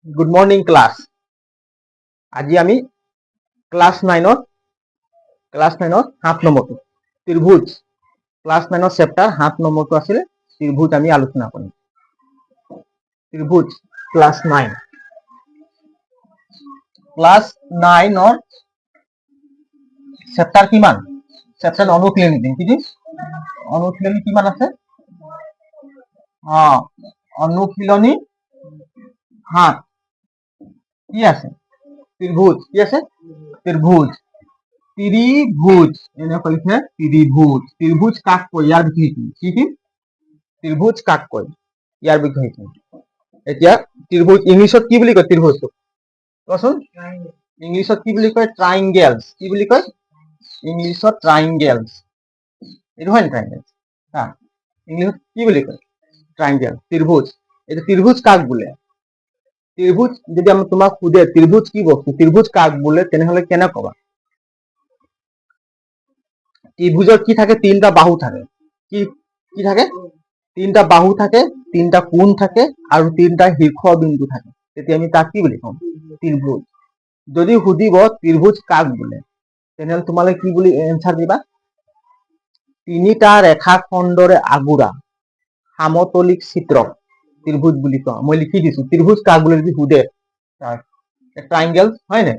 Good morning class. আজি আমি class 9 7 নম্বৰটো ত্ৰিভুজ ক্লাস 9 চেপ্টাৰ 7 নম্বৰটো আছিল ত্ৰিভুজ আমি আলোচনা কৰিম। ত্ৰিভুজ ক্লাস 9 চেপ্টাৰ কিমান? চেপ্টাৰ অনুশীলনী কি অনুশীলনী কিমান আছে? অনুশীলনী 7 কি আছে? ত্ৰিভুজ কি আছে? ত্ৰিভুজ এনে কৈছে ত্ৰিভুজ কাক কয় ইয়াৰ বিষয়ে কি ত্ৰিভুজ কাক কয় ইয়াৰ বিষয়ে এতিয়া ত্ৰিভুজ ইংলিছত কি বুলি কয়? ত্ৰিভুজটো কোৱাচোন। ইংলিছত কি বুলি কয়? ট্ৰাইংগেলছ। কি বুলি কয় ইংলিছত? ট্ৰাইংগেলছ। এইটো হয় নে ট্ৰাইংগেলছ? ইংলিছত কি বুলি কয়? ট্ৰাইংগেল। ত্ৰিভুজ। এটা ত্ৰিভুজ কাক বোলে? ত্ৰিভুজ যদি আমি তোমাক খুঁজে ত্ৰিভুজ কি বস্তু, ত্ৰিভুজ কাক বলে, তেনেহলে কেনে কবা? ত্ৰিভুজৰ কি থাকে? তিনটা বাহু থাকে। কি কি থাকে? তিনটা বাহু থাকে, তিনটা কোণ থাকে আৰু তিনটা শীৰ্ষ বিন্দু থাকে। তেতিয়া আমি তাক কি বুলি কম? ত্ৰিভুজ। যদি সুধিব ত্ৰিভুজ কাক বোলে, তেনেহলে তোমালোকে কি বুলি এনসাৰ দিবা? তিনিটা ৰেখাখণ্ডৰে আগুৰা সমতলিক চিত্ৰক ত্ৰিভুজ বুলি কোৱা। মই লিখি দিছো ত্ৰিভুজ কাক বোলে যদি সুধে, ট্ৰাইঙ্গেল হয় না?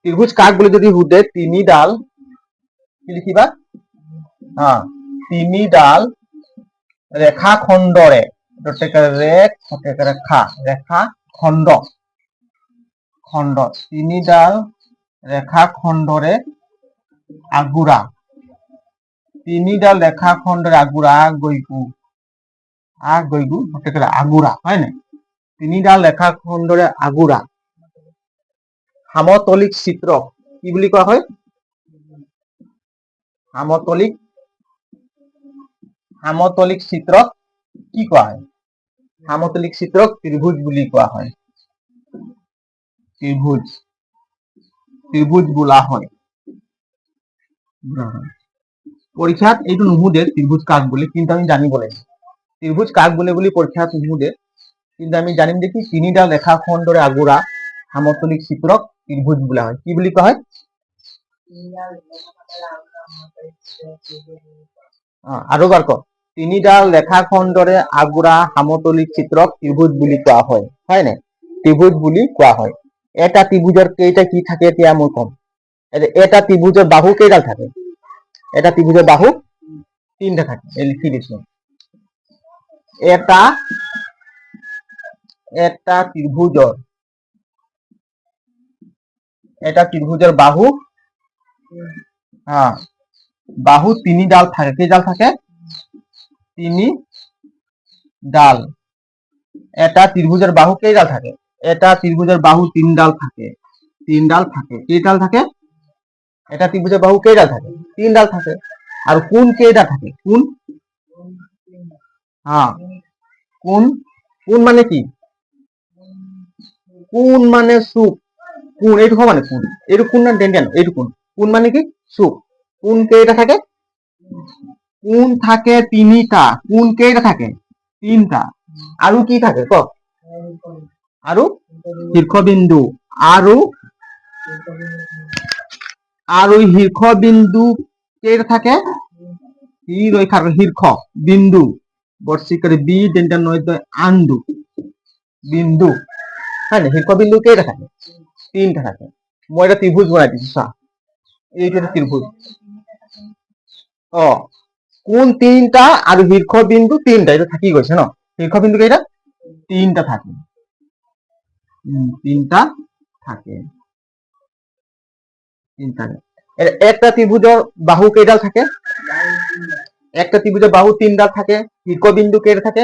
ত্ৰিভুজ কাক বলে যদি সুধে, তিনিডাল কি লিখিবা? তিনিডাল ৰেখাখণ্ডৰে তিনিডাল ৰেখাখণ্ডৰে আগুৰা আগুৰা হয় না? তিনিডাল ৰেখাখণ্ডৰে আগুৰা সমতলিক চিত্ৰক কি বুলি কোৱা হয়? সমতলিক চিত্ৰক কি কোৱা হয়? সমতলিক চিত্ৰক ত্ৰিভুজ বুলি কোৱা হয়। ত্ৰিভুজ বোলা হয়। পৰীক্ষাত এইটো নুসুধে ত্ৰিভুজ কাক বুলি, কিন্তু আমি জানিব লাগিব। ত্ৰিভুজ কাক বলে বুলি পৰীক্ষাত নুসুধে, কিন্তু আমি জানিম দেখি তিনিডাল ৰেখাখণ্ডৰে আগুৰা সমতলিক চিত্ৰক ত্ৰিভুজ বোলা হয়। কি বুলি কোৱা হয়? আৰু এবাৰ কওক। তিনিডাল ৰেখাখণ্ডৰে আগুৰা সমতলিক চিত্ৰক ত্ৰিভুজ বুলি কোৱা হয়। হয় নাই? ত্ৰিভুজ বুলি কোৱা হয়। এটা ত্ৰিভুজৰ কেইটা কি থাকে এতিয়া মই কম। এটা ত্ৰিভুজৰ বাহু কেইডাল থাকে? এটা ত্ৰিভুজৰ বাহু তিনটা থাকে। লিখি দিছো। এটা ত্ৰিভুজৰ বাহু তিনিডাল থাকে। কেইডাল থাকে? তিনিডাল। এটা ত্ৰিভুজৰ বাহু কেইডাল থাকে? এটা ত্ৰিভুজৰ বাহু তিনডাল থাকে। কেইডাল থাকে? এটা ত্ৰিভুজৰ বাহু কেইডাল থাকে? তিনডাল থাকে। আৰু কোণ কেইটা থাকে? কোণ মানে কি? কোণ মানে চুক। কোণ এইটো মানে কোণ। এইটো কোণ না ডেঞ্জান? এইটো কোণ। কোণ মানে কি? চুক। কোণ কেইটা থাকে? কোণ থাকে তিনিটা। কোণ কেইটা থাকে? তিনটা। আৰু কি থাকে কওক? আৰু শীৰ্ষবিন্দু। আৰু শীৰ্ষবিন্দু কেইটা থাকে? শীৰ্ষ বিন্দু বৰ্ষিকাৰে বি ডেঞ্জান নয় আন্দু বিন্দু। হয় না? শীৰ্ষবিন্দু কেইটা থাকে? তিনটা থাকে। মই এটা ত্ৰিভুজ বনাই দিছো চা। এইটো এটা ত্ৰিভুজ। কোণ তিনটা আৰু শীৰ্ষবিন্দু তিনটা। এটা থাকি গৈছে ন? শীৰ্ষবিন্দু কেইটা? তিনটা থাকে। একটা ত্ৰিভুজৰ বাহু কেইডাল থাকে? একটা ত্ৰিভুজৰ বাহু তিনডাল থাকে। শীৰ্ষবিন্দু কেইটা থাকে?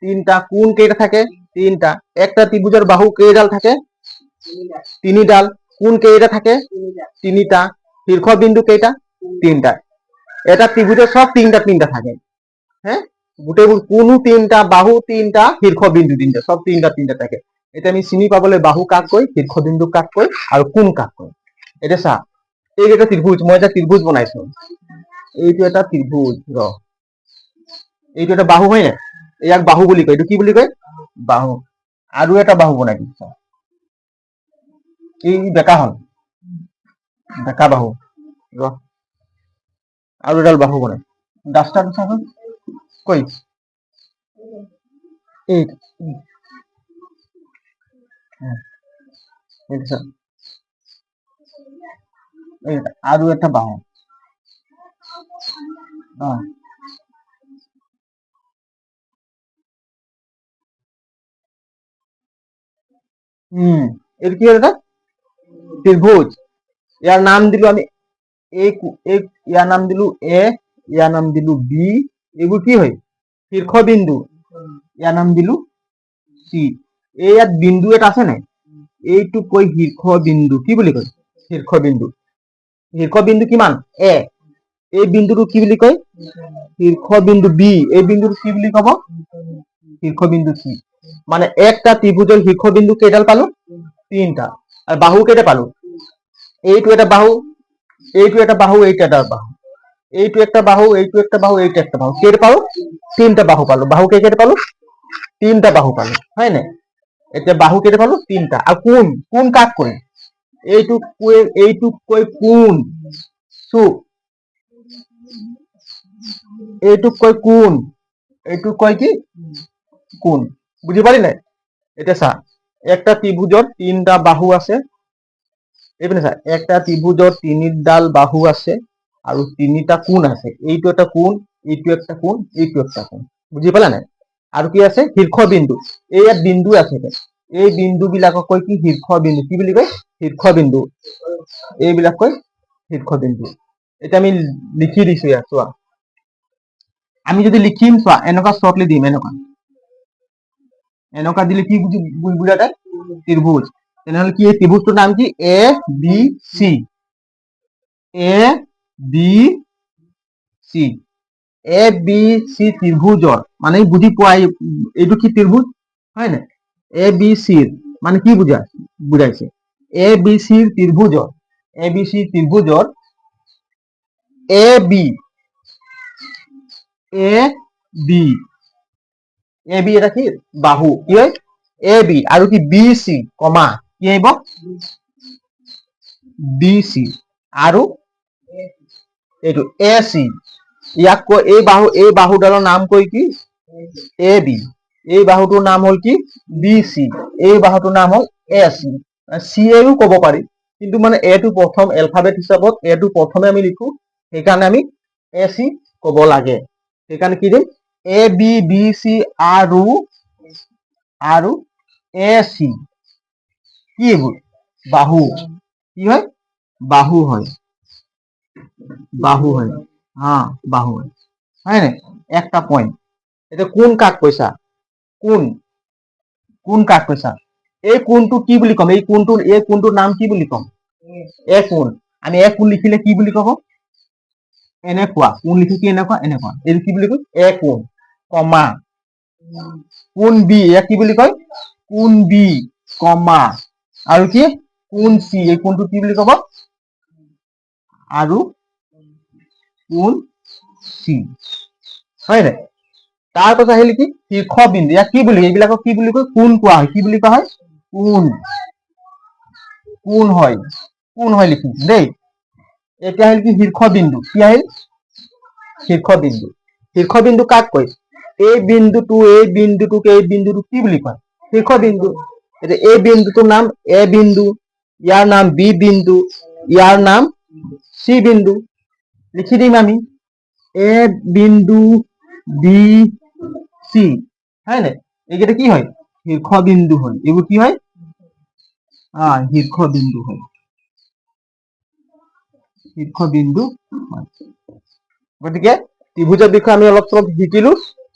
তিনটা। কোণ কেইটা থাকে? তিনটা। একটা ত্ৰিভুজৰ বাহু কেইডাল থাকে? তিনিডাল। কোণ কেইটা থাকে? তিনিটা। শীৰ্ষবিন্দু কেইটা? তিনটা। এটা ত্ৰিভুজৰ সব তিনটা থাকে। হ্যাঁ, গোটেইবোৰ কোনো তিনটা, বাহু তিনটা, শীৰ্ষবিন্দু তিনটা, সব তিনটা থাকে। এতিয়া আমি চিনি পাবলৈ বাহু কাক কয়, শীৰ্ষবিন্দু কাক কয় আৰু কোণ কাক কয়। এতিয়া চা, এই এটা ত্ৰিভুজ। মই এটা ত্ৰিভুজ বনাইছো। এইটো এটা ত্ৰিভুজ। এইটো এটা বাহু হয় নাই, ইয়াক বাহু বুলি কয়। এইটো কি বুলি কয়? বাহু। আৰু এটা বাহু বনাই দিছো, এই বেকা হল, বেকা বাহু। আৰু এডাল বাহু বনাই ডাষ্টাৰ চাচোন কৈ এই আৰু এটা বাহু। এইটো কি এটা ত্ৰিভুজ। ইয়াৰ নাম দিলো আমি ইয়াৰ নাম দিলো এ, ইয়াৰ নাম দিলো বি। এইবোৰ কি হয়? শীৰ্ষবিন্দু। ইয়াৰ নাম দিলো চি। ইয়াত বিন্দু এটা আছে নাই, এইটো কৈ শীৰ্ষবিন্দু। কি বুলি কয়? শীৰ্ষবিন্দু। শীৰ্ষবিন্দু কিমান? এ। এই বিন্দুটো কি বুলি কয়? শীৰ্ষবিন্দু বি। এই বিন্দুটো কি বুলি কব? শীৰ্ষবিন্দু চি। মানে একটা ত্ৰিভুজৰ শীৰ্ষবিন্দু কেইডাল পালো? 3টা। আৰু বাহু কেইটা পালো? এইটো এটা বাহু, এইটো এটা বাহু, এইটো এটা বাহু, এইটো একটা বাহু, এইটো একটা বাহু, এইটো একটা বাহু। কেইটা পালো? 3টা বাহু পালো। বাহু কেইটা পালো? 3টা বাহু পালো, হয় না? এতিয়া বাহু কেইটা পালো? 3টা। আৰু কোণ, কোণ কাক কয়? এইটোক কয় কোণ। চুক, এইটোক কয় কোণ। এইটোক কয় কি? কোণ। বুজি পালি নাই? এতিয়া চা, একটা ত্ৰিভুজৰ 3টা বাহু আছে। এইপিনে চা, একটা ত্ৰিভুজৰ 3ডাল বাহু আছে আৰু 3টা কোণ আছে। এইটো এটা কোণ, এইটো একটা কোণ, এইটো একটা কোণ। বুজি পালা নাই? আৰু কি আছে? শীৰ্ষবিন্দু। ইয়াত বিন্দু আছে, এই বিন্দু বিলাকক কয় কি? শীৰ্ষবিন্দু। কি বুলি কয়? শীৰ্ষবিন্দু। এইবিলাক কয় শীৰ্ষবিন্দু। এতিয়া আমি লিখি দিছো ইয়াত চোৱা। আমি যদি লিখিম চোৱা, এনেকুৱা শ্বৰ্টলি দিম, এনেকুৱা দিলে কি বুজা যায়? ত্ৰিভুজ। তেনেহলে কি এই ত্ৰিভুজটোৰ নাম কি? A B C. A B C. A B C ত্ৰিভুজৰ মানে বুজি পোৱা, এইটো কি ত্ৰিভুজ হয় নাই? এ বি চিৰ মানে কি বুজাইছে? এ বি চিৰ ত্ৰিভুজৰ, এ বি চি ত্ৰিভুজৰ A B, A B, A B এটা কি? বাহু। কি হয়? A B. আৰু কি? বি চি কমা কি আহিব? B C. আৰু এইটো এ চি। ইয়াক কৈ এই বাহুডালৰ নাম কৈ কি? A B. এই বাহুটোৰ নাম হল কি? B C. এই বাহুটোৰ নাম হল এ চি। চি এও কব পাৰি, কিন্তু মানে এটো প্ৰথম এলফাবেট হিচাপত এটো প্ৰথমে আমি লিখো, সেইকাৰণে আমি এ চি কব লাগে। সেইকাৰণে কি দিম? এ বি, বি চি আৰু এ চি। কি এইবোৰ? বাহু। কি হয়? বাহু হয়। বাহু হয়। বাহু হয়, হয় নাই? একটা পইণ্ট। এতিয়া কোণ কাক কৈছা? কোণ, কোণ কাক কৈছা? এই কোণটো কি বুলি কম? এই কোণটোৰ নাম কি বুলি কম? এ কোণ। আমি এ কোণ লিখিলে কি বুলি কব? এনেকুৱা। কোণ লিখি কি এনেকুৱা? এনেকুৱা। এইটো কি বুলি কয়? এ কোণ কমা কোণ বি। ইয়াক কি বুলি কয়? কোণ বি কমা আৰু কি? কোণ চি। এই কোণটো কি বুলি কব? আৰু কোণ চি, হয় নাই? তাৰ পাছত আহিলে কি? শীৰ্ষবিন্দু। ইয়াক কি বুলি? এইবিলাকক কি বুলি কয়? কোণ কোৱা হয়। কি বুলি কোৱা হয়? কোণ। কোণ হয়। কোণ হয় লিখিম দেই। এতিয়া আহিল কি? শীৰ্ষবিন্দু। কি আহিল? শীৰ্ষবিন্দু। শীৰ্ষবিন্দু কাক কয়? এই বিন্দুটোক এই বিন্দুটোক কি বুলি কয়? শীৰ্ষবিন্দু। এতিয়া এই বিন্দুটোৰ নাম এ বিন্দু, ইয়াৰ নাম বি বিন্দু, ইয়াৰ নাম চি বিন্দু। লিখি দিম আমি এ বিন্দু, বি চি, হয় নাই? এইকেইটা কি হয়? শীৰ্ষবিন্দু হয়। এইবোৰ কি হয়? শীৰ্ষবিন্দু হয়। শীৰ্ষবিন্দু হয়। গতিকে ত্ৰিভুজৰ বিষয়ে আমি অলপ চলপ শিকিলো,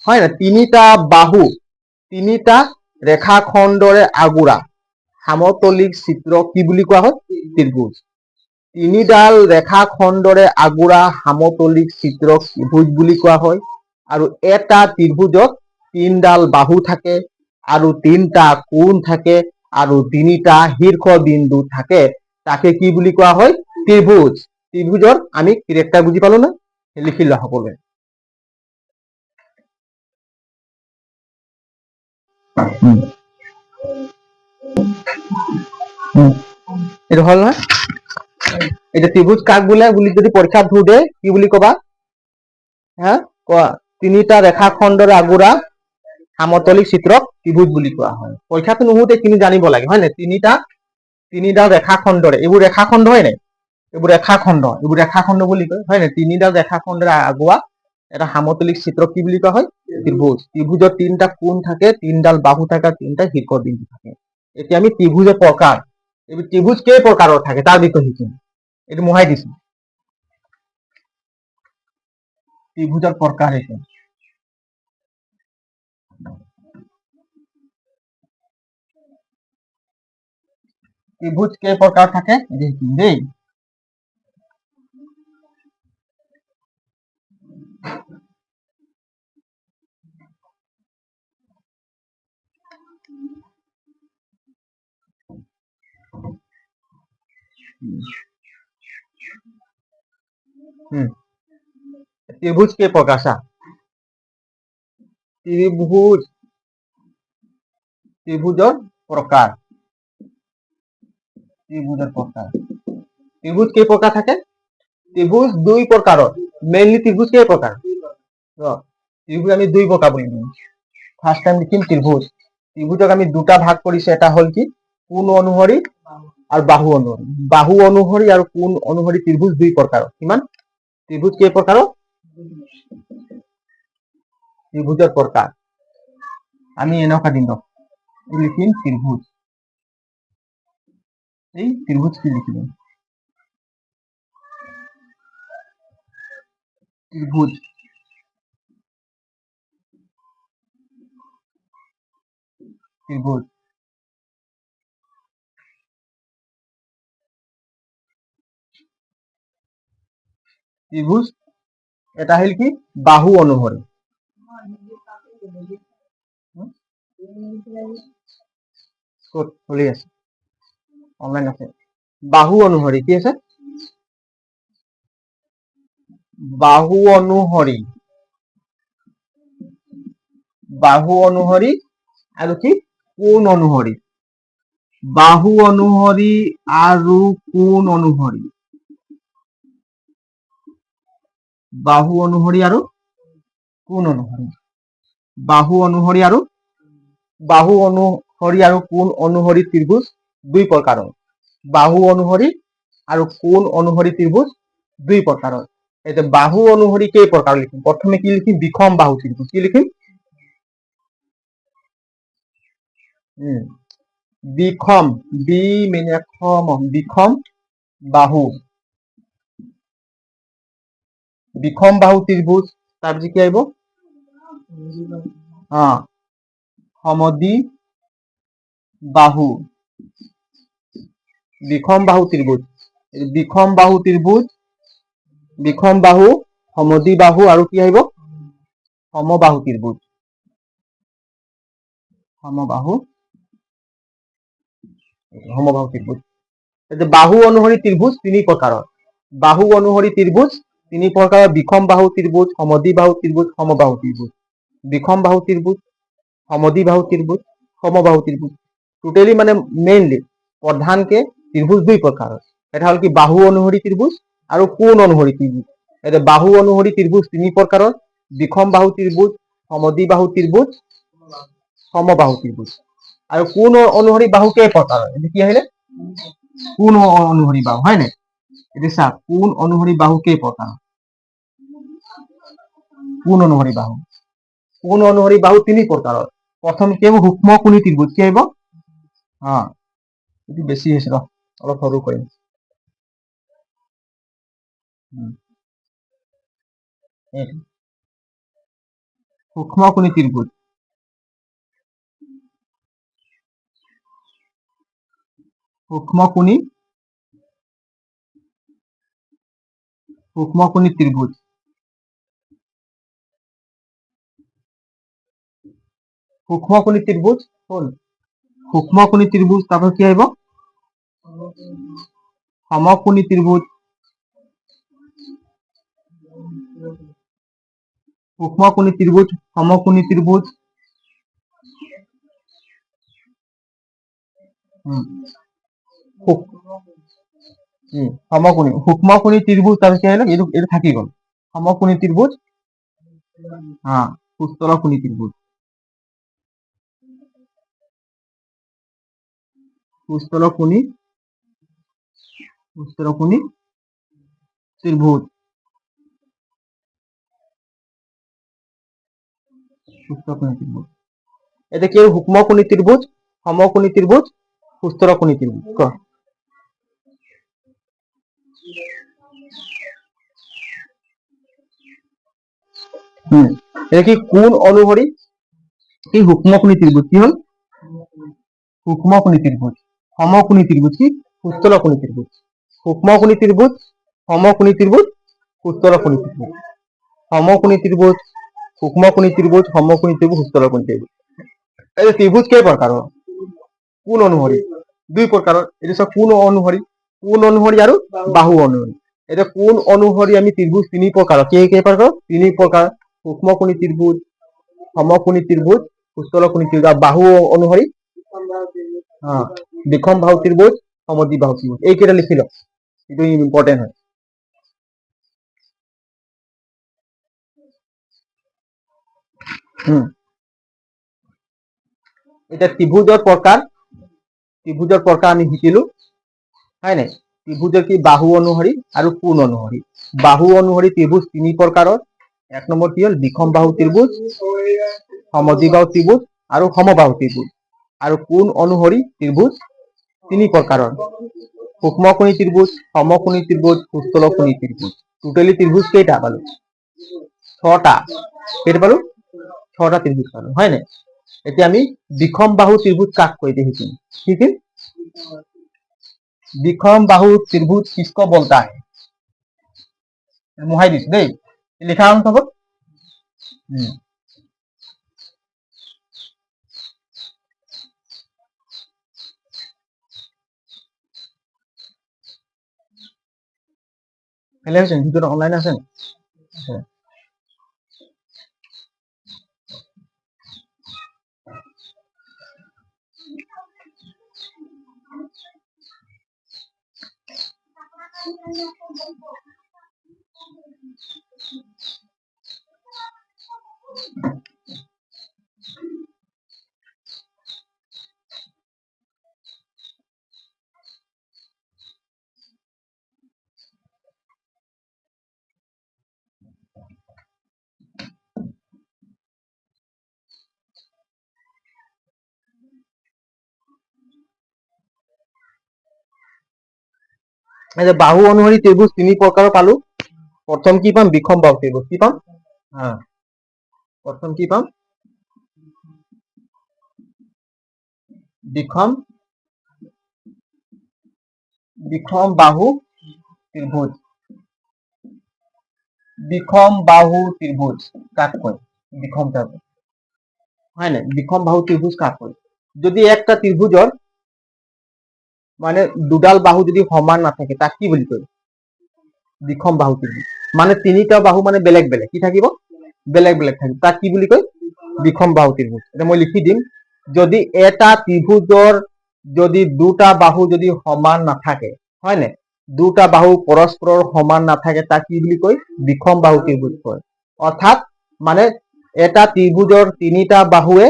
হয় নাই? 3টা বাহু, 3টা ৰেখাখণ্ডৰে আগুৰা সমতলিক চিত্ৰক কি বুলি কোৱা হয়? ত্ৰিভুজ। 3ডাল ৰেখাখণ্ডৰে আগুৰা সমতলিক চিত্ৰক ত্ৰিভুজ বুলি কোৱা হয়। আৰু এটা ত্ৰিভুজত 3ডাল বাহু থাকে আৰু 3টা কোণ থাকে আৰু 3টা শীৰ্ষবিন্দু থাকে। তাকে কি বুলি কোৱা হয়? ত্ৰিভুজ। ত্ৰিভুজৰ আমি কেৰেক্টাৰ বুজি পালো না? লিখি লোৱা সকলোৱে। উম, উম, এইটো হল নহয়। এতিয়া ত্ৰিভুজ কাক বোলে বুলি যদি পৰীক্ষাত সোধে কি বুলি কবা? হা কোৱা, তিনিটা ৰেখাখণ্ডৰ আগুৰা সমতলিক চিত্ৰক ত্ৰিভুজ বুলি কোৱা হয়। পৰীক্ষাটো নুসুধে কিন্তু জানিব লাগে হয় নাই? তিনিডাল ৰেখাখণ্ডৰে, এইবোৰ ৰেখাখণ্ড হয় নাই? এইবোৰ ৰেখাখণ্ড বুলি কয় হয় নাই? তিনিডাল ৰেখাখণ্ডৰে আগুৱা এটা সমতলিক চিত্ৰক কি বুলি কোৱা হয়? ত্ৰিভুজ। ত্ৰিভুজৰ তিনটা কোণ থাকে, তিনডাল বাহু থাকে, তিনটা শীৰ্ষবিন্দু থাকে। এতিয়া আমি ত্ৰিভুজৰ প্ৰকাৰ, এইবোৰ ত্ৰিভুজ কেই প্ৰকাৰৰ থাকে তাৰ বিষয়ে শিকিম। এইটো মোহাই দিছো, ত্ৰিভুজৰ প্ৰকাৰ এইটো। ত্ৰিভুজ কেই প্ৰকাৰ থাকে শিকিম দেই। ত্ৰিভুজ কেই প্ৰকাৰ চা, ত্ৰিভুজৰ প্ৰকাৰ। ত্ৰিভুজ কেই প্ৰকাৰ থাকে? ত্ৰিভুজ দুই প্ৰকাৰৰ। মেইনলি ত্ৰিভুজ কেই প্ৰকাৰ? ত্ৰিভুজ আমি দুই প্ৰকাৰ বুলি কম। ফাৰ্ষ্ট টাইম লিখিম ত্ৰিভুজ। ত্ৰিভুজক আমি দুটা ভাগ কৰিছে, এটা হ'ল কি কোণ অনুসৰি আৰু বাহু অনুসৰি। বাহু অনুসৰি আৰু কোণ অনুসৰি ত্ৰিভুজ দুই প্ৰকাৰৰ। কিমান? ত্ৰিভুজ কেই প্ৰকাৰৰ? ত্ৰিভুজৰ প্ৰকাৰ আমি এনেকুৱা দিম লিখিম ত্ৰিভুজ। এই ত্ৰিভুজ কি লিখবেন? ত্ৰিভুজ ত্ৰিভুজ ত্ৰিভুজ এটা হল কি বাহু অনুসৰি। চলি আছে অনলাইন আছে। বাহু অনুসৰি কি আছে? বাহু অনুসৰি, বাহু অনুসৰি আৰু কি কোণ অনুসৰি। বাহু অনুসৰি আৰু কোণ অনুসৰি। বাহু অনুসৰি আৰু কোণ অনুসৰি। বাহু অনুসৰি আৰু কোণ অনুসৰি ত্ৰিভুজ দুই প্ৰকাৰৰ। বাহু অনুসৰি আৰু কোণ অনুসৰি ত্ৰিভুজ দুই প্ৰকাৰৰ। এতিয়া বাহু অনুসৰি কেই প্ৰকাৰ লিখিম? প্ৰথমে কি লিখিম? বিষম বাহু ত্ৰিভুজ। কি লিখিম? বিষম, বি মানে বিষম বাহু, বিষম বাহু ত্ৰিভুজ। তাৰপিছত কি আহিব? সমদ্বি বাহু, বিষম বাহু ত্ৰিভুজ। বিষম বাহু ত্ৰিভুজ, বিষম বাহু, সমদ্বি বাহু আৰু কি আহিব? সমবাহু ত্ৰিভুজ। সমবাহু ত্ৰিভুজ। বাহু অনুসৰি ত্ৰিভুজ তিনি প্ৰকাৰৰ। বাহু অনুসৰি ত্ৰিভুজ তিনি প্ৰকাৰৰ: বিষম বাহু ত্ৰিভুজ, সমদ্বি বাহু ত্ৰিভুজ, সমবাহু ত্ৰিভুজ। বিষম বাহু ত্ৰিভুজ, সমদ্বি বাহু ত্ৰিভুজ, সমবাহু ত্ৰিভুজ। টোটেলি মানে মেইনলি প্ৰধানকে ত্ৰিভুজ দুই প্ৰকাৰৰ। এটা হল কি বাহু অনুসৰি ত্ৰিভুজ আৰু কোণ অনুসৰি ত্ৰিভুজ। এতিয়া বাহু অনুসৰি ত্ৰিভুজ তিনি প্ৰকাৰৰ: বিষম বাহু ত্ৰিভুজ, সমদ্বি বাহু ত্ৰিভুজ, সমবাহু ত্ৰিভুজ। আৰু কোণ অনুসৰি বাহু কেই প্ৰকাৰৰ? এতিয়া কি আহিলে? কোণ অনুসৰি বাহু হয় নাই? এতিয়া চা, কোণ অনুসৰি বাহু কেই প্ৰকাৰৰ? কোণ অনুসৰি বাহু, কোণ অনুসৰি বাহু তিনি প্ৰকাৰৰ। প্ৰথম কি আহিব? সূক্ষ্ম কোণী ত্ৰিভুজ। কি আহিব? এইটো বেছি হৈছে, অলপ সৰু কৰিম। সূক্ষ্ম কোণী ত্ৰিভুজ, সূক্ষ্ম কোণী ত্ৰিভুজ। সূক্ষ্ম কোণী ত্ৰিভুজ হ'ল সূক্ষ্ম কোণী ত্ৰিভুজ। তাৰপৰ কি আহিব? সমকোণী ত্ৰিভুজ, সূক্ষ্ম কোণী ত্ৰিভুজ, সমকোণী ত্ৰিভুজ, উম, সূক- সমকোণী সূক্ষ্মকোণী ত্ৰিভুজ তাৰপিছত কি আহিলে এইটো থাকি গ'ল সমকোণী ত্ৰিভুজ সুস্থলকোণী ত্ৰিভুজ সুস্থলকোণী ত্ৰিভুজ সুস্থলকোণী ত্ৰিভুজ এতিয়া কি সূক্ষ্মকোণী ত্ৰিভুজ সমকোণী ত্ৰিভুজ সুস্থলকোণী ত্ৰিভুজ ক এটা কি কোণ অনুসৰি কি সূক্ষ্মকোণী ত্ৰিভুজ কি হল সূক্ষ্মকোণী ত্ৰিভুজ সমকোণী ত্ৰিভুজ কি সুস্থলকোণী ত্ৰিভুজ সূক্ষ্মকোণী ত্ৰিভুজ সমকোণী ত্ৰিভুজ সুস্থলকোণী ত্ৰিভুজ সমকোণী ত্ৰিভুজ সূক্ষ্মকোণী ত্ৰিভুজ সমকোণী ত্ৰিভুজ সুস্থলকোণী ত্ৰিভুজ এই ত্ৰিভুজ কেই প্ৰকাৰৰ কোণ অনুসৰি দুই প্ৰকাৰৰ এইটো চব কোণ অনুসৰি আৰু বাহু অনুসৰি এতিয়া কোণ অনুসৰি আমি ত্ৰিভুজ তিনি প্ৰকাৰৰ কেই প্ৰকাৰ তিনি প্ৰকাৰ সূক্ষ্মকোণী ত্ৰিভুজ সমকোণী ত্ৰিভুজ সুস্থলকোণী ত্ৰিভুজ আৰু বাহু অনুসৰি বিষম বাহু ত্ৰিভুজ সমদ্বিবাহু ত্ৰিভুজ এইকেইটা লিখি লওক এইটো ইম্পৰ্টেণ্ট হয় এতিয়া ত্ৰিভুজৰ প্ৰকাৰ আমি শিকিলো হয় নাই ত্ৰিভুজৰ কি বাহু অনুসৰি আৰু কোণ অনুসৰি বাহু অনুসৰি ত্ৰিভুজ তিনি প্ৰকাৰৰ এক নম্বৰ কি হল বিষম বাহু ত্ৰিভুজ সমদ্বিবাহু ত্ৰিভুজ আৰু সমবাহু ত্ৰিভুজ আৰু কোণ অনুসৰি ত্ৰিভুজ তিনি প্ৰকাৰৰ সূক্ষ্মকোণী ত্ৰিভুজ সমকোণী ত্ৰিভুজ সুস্থলকোণী ত্ৰিভুজ টোটেলি ত্ৰিভুজ কেইটা পালো ছটা কেইটা পালো ছটা ত্ৰিভুজ পালো হয় নাই এতিয়া আমি বিষম বাহু ত্ৰিভুজ কাক কয় এতিয়া শিকিম বিষম বাহু ত্ৰিভুজ किसको बोलता है মোহাই দিছো দেই লিখা আৰম্ভ হ'ব ভালে হৈছে ভিডিঅ'টো অনলাইন আছে বাহু অনুসৰি ত্ৰিভুজ তিনি প্ৰকাৰৰ পালো প্ৰথম কি পাম বিষম বাহু ত্ৰিভুজ কি পাম প্ৰথম কি পাম বিষম বাহু ত্ৰিভুজ কাক কয় বিষম বাহু হয় নাই বিষম বাহু ত্ৰিভুজ কাক কয় যদি একটা ত্ৰিভুজৰ মানে দুডাল বাহু যদি সমান নাথাকে তাক কি বুলি কয় বিষম বাহু ত্ৰিভুজ মানে তিনিটা বাহু মানে বেলেগ বেলেগ কি থাকিব বেলেগ বেলেগ থাকিব তাক কি বুলি কয় বিষম বাহু ত্ৰিভুজ এটা মই লিখি দিম যদি এটা ত্ৰিভুজৰ যদি দুটা বাহু যদি সমান নাথাকে হয় নাই দুটা বাহু পৰস্পৰৰ সমান নাথাকে তাক কি বুলি কয় বিষম বাহু ত্ৰিভুজ কয় অৰ্থাৎ মানে এটা ত্ৰিভুজৰ তিনিটা বাহুৱে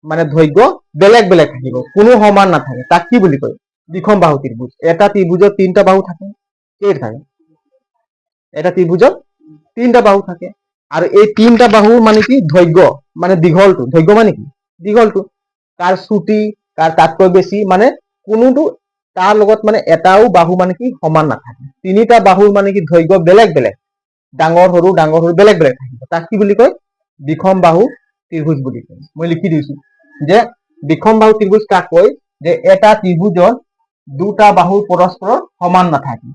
মানে দৈৰ্ঘ্য বেলেগ বেলেগ থাকিব কোনো সমান নাথাকে তাক কি বুলি কয় বিষম বাহু ত্ৰিভুজ এটা ত্ৰিভুজৰ তিনিটা বাহু থাকে কেই থাকে এটা ত্ৰিভুজত তিনিটা বাহু থাকে আৰু এই তিনিটা বাহু মানে কি দৈৰ্ঘ্য মানে দীঘলটো দৈৰ্ঘ্য মানে কি দীঘলটো কাৰ চুটি কাৰ তাতকৈ বেছি মানে কোনোটো তাৰ লগত মানে এটাও বাহু মানে কি সমান নাথাকে তিনিটা বাহুৰ মানে কি দৈৰ্ঘ্য বেলেগ বেলেগ ডাঙৰ সৰু বেলেগ বেলেগ থাকিব তাক কি বুলি কয় বিষম বাহু ত্ৰিভুজ বুলি কয় মই লিখি দিছো যে বিষম বাহু ত্ৰিভুজ কাক কয় যে এটা ত্ৰিভুজৰ দুটা বাহু পৰস্পৰৰ সমান নাথাকে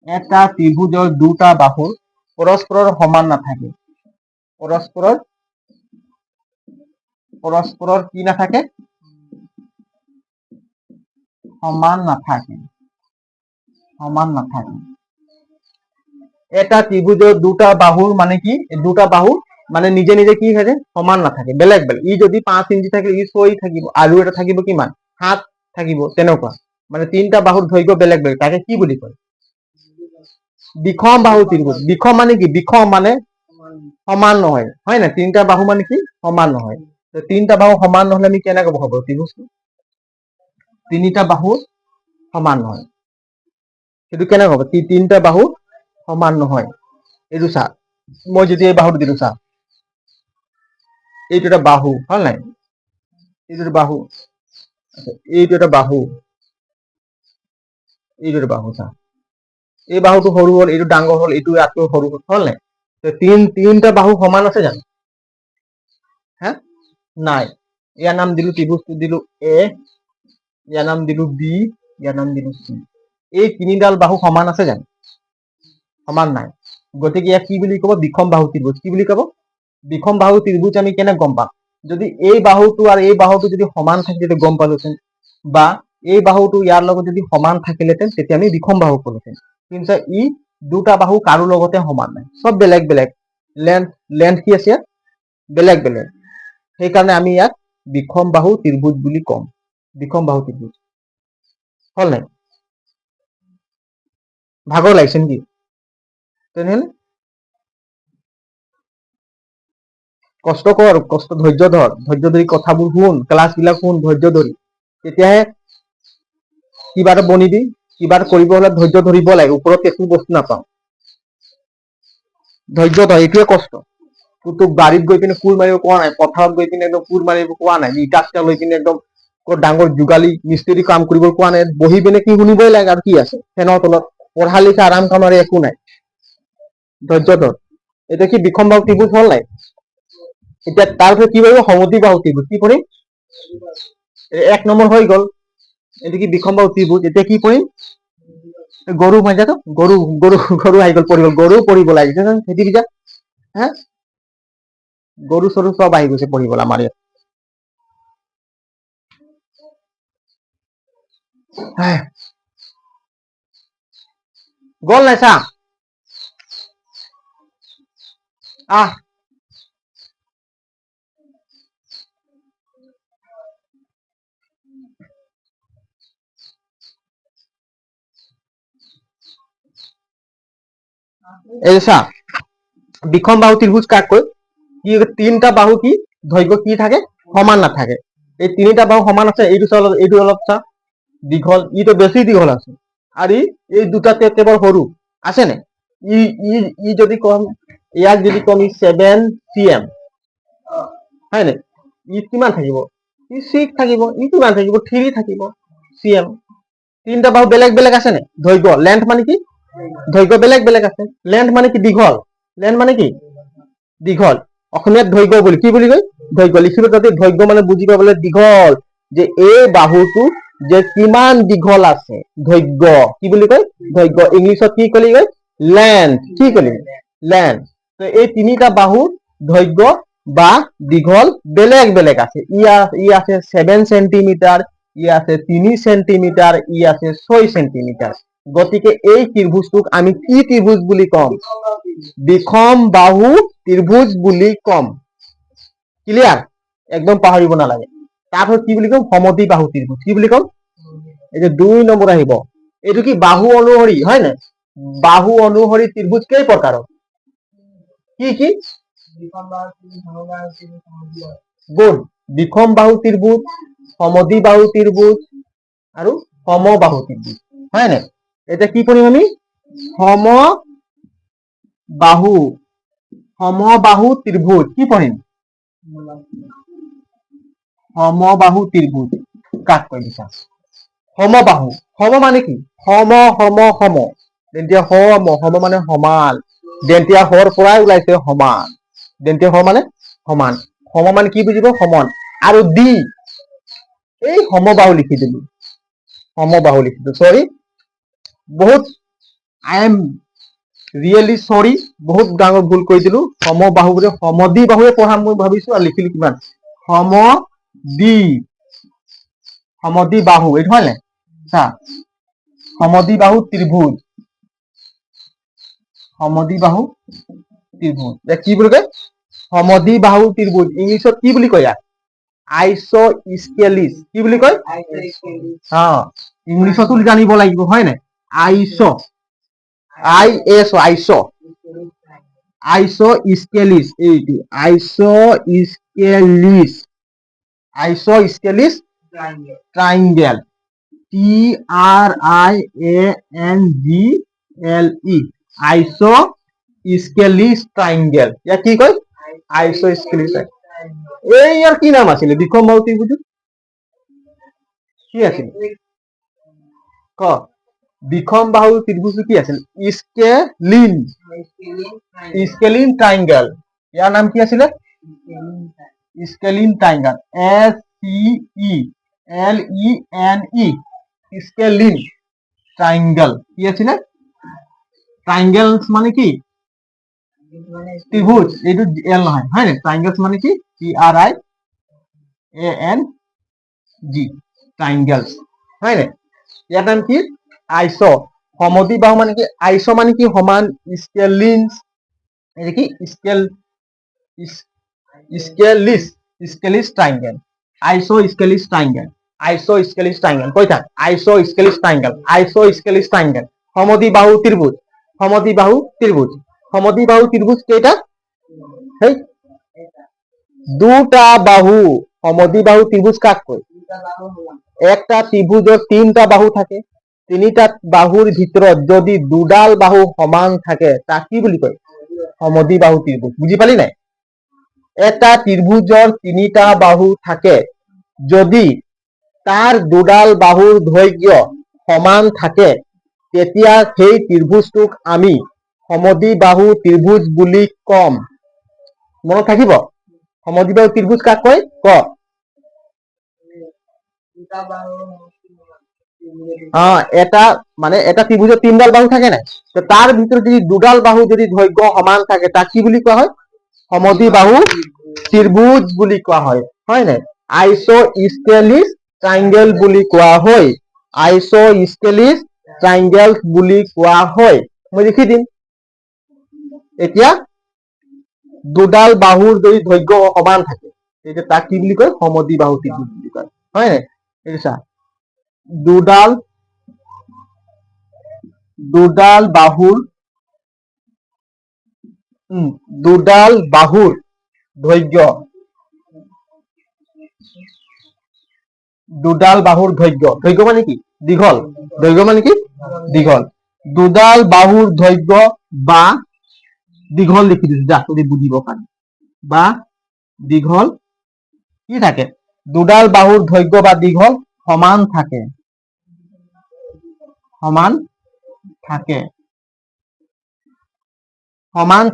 এটা ত্ৰিভুজৰ দুটা বাহুৰ পৰস্পৰৰ সমান নাথাকে পৰস্পৰৰ কি নাথাকে সমান নাথাকে, সমান নাথাকে। এটা ত্ৰিভুজৰ দুটা বাহুৰ মানে কি, দুটা বাহু মানে নিজে নিজে কি থাকে, সমান নাথাকে, বেলেগ বেলেগ। ই যদি 5 ইঞ্চি থাকে ই 6 থাকিব, আৰু এটা থাকিব কিমান 7 থাকিব, তেনেকুৱা মানে তিনটা বাহুৰ দৈৰ্ঘ্য বেলেগ বেলেগ, তাকে কি বুলি কয়, বিষম বাহু ত্ৰিভুজ। বিষম মানে কি, বিষম মানে সমান নহয়, হয় না, তিনটা বাহু মানে কি সমান নহয়। তিনটা বাহু সমান নহলে আমি কেনেকে হ'ব ত্ৰিভুজটো, তিনিটা বাহু সমান নহয়, সেইটো কেনেকে হ'ব, তিনটা বাহু সমান নহয়। এইটো চা, মই যদি এই বাহুটো দিলো চা, এইটো এটা বাহু হয় নাই, এইটো এটা বাহু, এইটো এটা বাহু, এইটো এটা বাহু চা, এই বাহুটো সৰু হ'ল, এইটো ডাঙৰ হ'ল, এইটো ইয়াতকৈ সৰু হ'ল নাই, তিনটা বাহু সমান আছে জানো, হা নাই। ইয়াৰ নাম দিলো, ত্ৰিভুজটো দিলো এ, ইয়াৰ নাম দিলো বি, ইয়াৰ নাম দিলো চি। এই তিনিডাল বাহু সমান আছে জানো, সমান নাই, গতিকে ইয়াক কি বুলি কব, বিষম বাহু ত্ৰিভুজ। কি বুলি কব, বিষম বাহু ত্ৰিভুজ। আমি কেনে গম পাম, যদি এই বাহুটো আৰু এই বাহুটো যদি সমান থাকে তেতিয়া গম পালোহেঁতেন, বা এই বাহুটো ইয়াৰ লগত যদি সমান থাকিলেহেঁতেন তেতিয়া আমি বিষম বাহু কলোহেঁতেন। কিন্তু ই দুটা বাহু কাৰো লগতে সমান নাই, চব বেলেগ বেলেগ, লেন্থ কি আছে বেলেগ বেলেগ, সেইকাৰণে আমি ইয়াক বিষম বাহু ত্ৰিভুজ বুলি কম, বিষম বাহু ত্ৰিভুজ। হল নাই, ভাগৰ লাগিছে নেকি, তেনেহলে কষ্ট কৰ, কষ্ট ধৈৰ্য ধৰ, ধৈৰ্য ধৰি কথাবোৰ শুন, ক্লাছ বিলাক শুন ধৈৰ্য ধৰি, তেতিয়াহে কিবা এটা বনিবি। কিবা এটা কৰিব হলে ধৈৰ্য ধৰিব লাগে, ওপৰত একো বস্তু নাপাওঁ, ধৈৰ্য ধৰ, এইটোৱে কষ্ট। তোক বাৰীত গৈ পিনে কোৰ মাৰিব কোৱা নাই, পথাৰত গৈ পিনে একদম কোৰ মাৰিব কোৱা নাই, ইটা চিটা লৈ পিনে একদম ডাঙৰ যোগালী মিস্ত্ৰী কাম কৰিব কোৱা নাই, বহি পিনে কি শুনিবই লাগে, আৰু কি আছে ফেনৰ তলত পঢ়া লিখা আৰাম কাম আৰু একো নাই, ধৈৰ্য ধৰ। এতিয়া কি বিষম বাহু ত্ৰিভুজ হল নাই, এতিয়া তাৰপিছত কি কৰিব, সমদ্বি বাহু ত্ৰিভুজ। কি কৰিম, এক নম্বৰ হৈ গল, এইটো কি বিষম বাহু ত্ৰিভুজ। এতিয়া কি কৰিম, গৰু মাইজাটো, গৰু গৰু গৰু আহি গল, পৰি গল, গৰু পৰিব লাগিছে খেতি যা, হা গৰু চৰু চব আহি গৈছে পঢ়িবলৈ আমাৰ ইয়াত। গল নাই চা, আহ এই চা, বিষম বাহু ত্ৰিভুজ কাক কয়, কি তিনটা বাহু কি দৈৰ্ঘ্য কি থাকে, সমান নাথাকে। এই তিনিটা বাহু সমান আছে, এইটো চা, এইটো অলপ চা দীঘল, ইটো বেছি দীঘল আছে, আৰু এই দুটাতে কেৱল সৰু আছে নে, ই ই ই যদি কম, ইয়াক যদি কম 7 cm, হয় নে, ই কিমান থাকিব, ই 6 থাকিব, ই কিমান থাকিব 3 থাকিব cm। তিনটা বাহু বেলেগ বেলেগ আছে নে, দৈৰ্ঘ্য লেন্থ মানে কি, দৈৰ্ঘ্য বেলেগ বেলেগ আছে, লেন্থ মানে কি দীঘল, লেন্থ মানে কি দীঘল, অসমীয়াত দৈৰ্ঘ্য বুলি কি বুলি কয়, দৈৰ্ঘ্য। লিখিব যাতে দৈৰ্ঘ্য মানে বুজি পাবলৈ দীঘল, যে এই বাহুটো যে কিমান দীঘল আছে, দৈৰ্ঘ্য কি বুলি কয়, দৈৰ্ঘ্য। ইংলিছত কি কলি কয়, লেন্থ, কি কলি লেন্থ। তো এই তিনিটা বাহু দৈৰ্ঘ্য বা দীঘল বেলেগ বেলেগ আছে, ই আছে 7 সেন্টিমিটার, ই আছে 3 সেন্টিমিটার, ই আছে 6 সেন্টিমিটার। গতিকে এই ত্ৰিভুজটোক আমি কি ত্ৰিভুজ বুলি কম, বিষম বাহু ত্ৰিভুজ বুলি কম। ক্লিয়াৰ, একদম পাহৰিব নালাগে। তাৰপিছত কি বুলি কম, সমদ্বি বাহু ত্ৰিভুজ। কি বুলি কম, এই যে 2 নম্বৰ আহিব, এইটো কি বাহু অনুসৰি, হয় নাই, বাহু অনুসৰি ত্ৰিভুজ কেই প্ৰকাৰৰ, কি কি, গুড, বিষম বাহু ত্ৰিভুজ, সমদ্বি বাহু ত্ৰিভুজ আৰু সমবাহু ত্ৰিভুজ, হয় নাই। এতিয়া কি কৰিম আমি, সমবাহু, সমবাহু ত্ৰিভুজ কি কৰিম, সমবাহু ত্ৰিভুজ কাক কয় দিছা, সমবাহু, সম মানে কি, সম সম সম, তেতিয়া সম সম মানে সমান, দন্তীয়া হৰ পৰাই ওলাইছে সমান, দন্তীয়া হ মানে সমান, সম মানে কি বুজিব সমান, আৰু দি এই সমবাহু লিখি দিলো, সমবাহু লিখি দিলো, চৰি বহুত, আই এম ৰিয়েলি চৰি, বহুত ডাঙৰ ভুল কৰি দিলো, সমবাহু বুলি সমদ্বি বাহুৱে পঢ়াম মই ভাবিছো, আৰু লিখিলো কিমান সমদ্বি, সমদ্বি বাহু, এইটো হয় নাই, চা সমদ্বিবাহু ত্ৰিভুজ কি বুলি কয় সমদ্বিবাহু ত্ৰিভুজ ইংলিছত কি বুলি কয় ইয়াক আইসোস্কেলিস কি বুলি কয় ইংলিছতো জানিব লাগিব হয় নাই আইসোস্কেলিস এইটো আইসোস্কেলিস ট্রায়াঙ্গেল TRIANGLE আইসোস্কেলিস ট্রায়াঙ্গেল ইয়াক কি কয় আইসোস্কেলিস এই ইয়াৰ কি নাম আছিলে বিষম বাহু ত্ৰিভুজ কি আছিল ক বিষম বাহু ত্ৰিভুজ কি আছিল স্কেলিন ট্ৰায়াঙ্গেল ইয়াৰ নাম কি আছিলে scaling triangle SCELENE scaling triangle কি আছিলে ট্রায়াঙ্গেলস মানে কি ত্রিভুজ এইটো এল নহয় হয় না ট্রায়াঙ্গেলস মানে কি TRIANG ট্রায়াঙ্গেলস হয় না ইয়াৰ নাম কি আইসো সমদ্বিবাহু মানে কি আইসো মানে কি সমান স্কেলিনস এই কি স্কেলিস ট্রায়াঙ্গেল আইসোস্কেলিস ট্রায়াঙ্গেল কই থাক আইসোস্কেলিস ট্রায়াঙ্গেল সমদ্বিবাহু ত্রিভুজ কেইটা হেই দুটা বাহু সমদ্বিবাহু ত্রিভুজ কাক কয় একটা ত্ৰিভুজৰ তিনটা বাহু থাকে তিনিটা বাহুৰ ভিতৰত যদি দুডাল বাহু সমান থাকে তাক কি বুলি কয় সমদ্বিবাহু ত্রিভুজ বুজি পালি নাই এটা ত্ৰিভুজৰ তিনিটা বাহু থাকে যদি তাৰ দুডাল বাহুৰ দৈৰ্ঘ্য সমান থাকে তেতিয়া সেই ত্রিভুজটোক আমি সমদ্বিবাহু ত্রিভুজ বুলি কম মনত থাকিব সমদ্বিবাহু ত্রিভুজ কাক কয় ক এটা মানে এটা ত্ৰিভুজৰ তিনডাল বাহু থাকে না তো তাৰ ভিতৰত যদি দুডাল বাহু যদি দৈৰ্ঘ্য সমান থাকে তাক কি বুলি কোৱা হয় সমদ্বিবাহু ত্ৰিভুজ বুলি কোৱা হয় হয় নাই আইসোস্কেলিস ট্ৰায়াঙ্গেল বুলি কোৱা হয় মই লিখি দিম এতিয়া দুডাল বাহুৰ যদি দৈৰ্ঘ্য সমান থাকে তেতিয়া তাক কি বুলি কয় সমদ্বিবাহু ত্ৰিভুজ বুলি কয় হয় নাই এইটো চা দুডাল বাহুৰ দৈৰ্ঘ্য মানে কি দীঘল দুডাল বাহুৰ দৈৰ্ঘ্য বা দীঘল লিখি দিছো যা তুমি বুজিব কাৰণে বা দীঘল কি থাকে দুডাল বাহুৰ দৈৰ্ঘ্য বা দীঘল সমান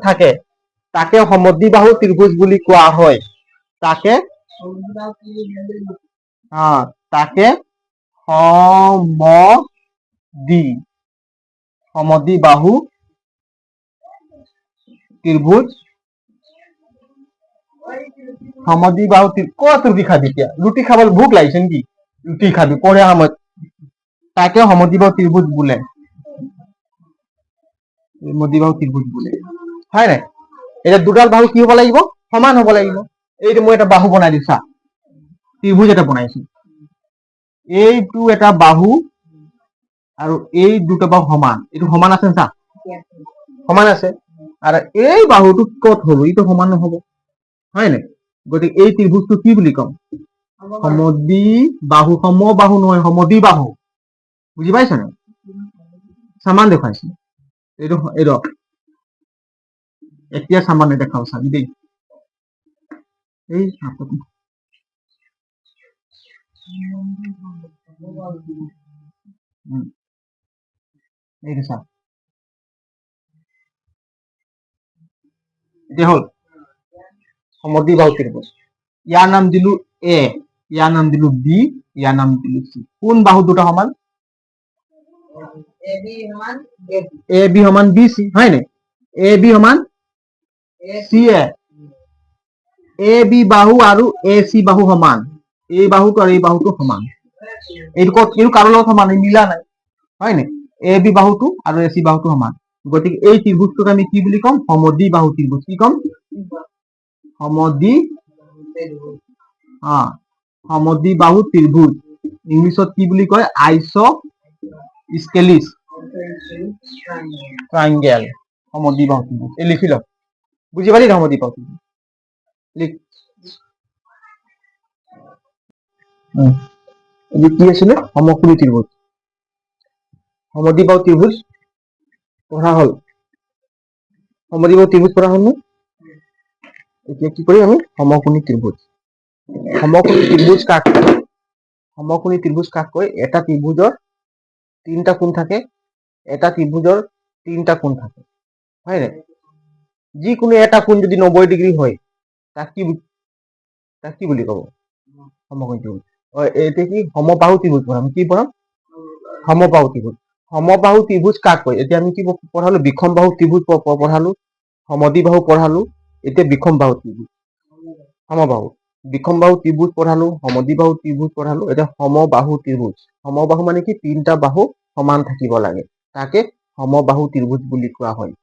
থাকে তাকে সমদ্বিবাহু ত্ৰিভুজ বুলি কোৱা হয় তাকে সমদ্বিবাহু ত্ৰিভুজ কত ৰুটি খাবি এতিয়া ৰুটি খাবলৈ ভোক লাগিছে নেকি ৰুটি খাবি পঢ়া সময়ত তাকে সমদ্বিবাহু ত্রিভুজ বোলে হয় নাই এতিয়া দুডাল বাহু কি হ'ব লাগিব সমান হ'ব লাগিব এইটো মই এটা বাহু বনাই দিছো ত্রিভুজ এটা বনাইছো এইটো এটা বাহু আৰু এই দুটা বাহু সমান এইটো সমান আছে চা সমান আছে আৰু এই বাহুটো কত হ'ব এইটো সমান নহ'ব হয় নাই গতিকে এই ত্রিভুজটো কি বুলি কম সমবাহু নহয় সমদ্বিবাহু বুজি পাইছ না সমান দেখাইছে এইটো এতিয়া সমান দেখাও চাবি দেই এই এইটো চা এতিয়া হল সমদ্বিবাহু ত্রিভুজ ইয়াৰ নাম দিলো এ ইয়াৰ নাম দিলো বি ইয়াৰ নাম দিলো সি কোন বাহু দুটা সমান এ বি সমান বি সি হয় নাই এ বি সমান সি এ বি বাহু আৰু এ সি বাহু সমান এই বাহুটো আৰু এই বাহুটো সমান এইটো কাৰো লগত সমান মিলা নাই, হয় নে? এ বি বাহুটো আৰু এ চি বাহুটো সমান, গতিকে এই ত্ৰিভুজটোক আমি কি বুলি ক'ম? সমদ্বিবাহু ত্ৰিভুজ। কি ক'ম? সমদ্বিবাহু ত্ৰিভুজ। ইংলিছত কি বুলি কয়? আইসোস্কেলিস ট্ৰাইংগেল। সমদ্বিবাহু ত্ৰিভুজ। এই লিখি লওক, বুজি পালি? সমদ্বিবাহু ত্ৰিভুজ লিখ। এইটো কি আছিলে? সমকোণী ত্ৰিভুজ। সমদ্বিবাহু ত্ৰিভুজ পঢ়া হ'ল? সমদ্বিবাহু ত্ৰিভুজ পঢ়া হ'ল নে? এতিয়া কি কৰিম আমি? সমকোণী ত্ৰিভুজ। সমকোণী ত্ৰিভুজ কাক কয়? সমকোণী ত্ৰিভুজ কাক কয়? এটা ত্ৰিভুজৰ তিনিটা কোণ থাকে, এটা ত্ৰিভুজৰ তিনিটা কোণ থাকে, হয় নাই? যিকোনো এটা কোণ যদি 90 ডিগ্ৰী হয়, তাক কি বুলি ক'ব? সমকোণী ত্ৰিভুজ। এতিয়া কি সমবাহু ত্ৰিভুজ পঢ়াম? কি পঢ়াম? সমবাহু ত্ৰিভুজ। সমবাহু ত্ৰিভুজ কাক কয়? এতিয়া আমি কি পঢ়ালো? বিষমবাহু ত্ৰিভুজ পঢ়ালো, সমদ্বিবাহু পঢ়ালো, এতিয়া বিষমবাহু ত্ৰিভুজ। সমবাহু বিষমবাহু ত্ৰিভুজ পঢ়ালো, সমদ্বিবাহু ত্ৰিভুজ পঢ়ালো, এতিয়া সমবাহু ত্ৰিভুজ। সমবাহু মানে কি? তিনিটা বাহু সমান থাকিব লাগে, তাকে সমবাহু ত্ৰিভুজ বুলি কোৱা হয়।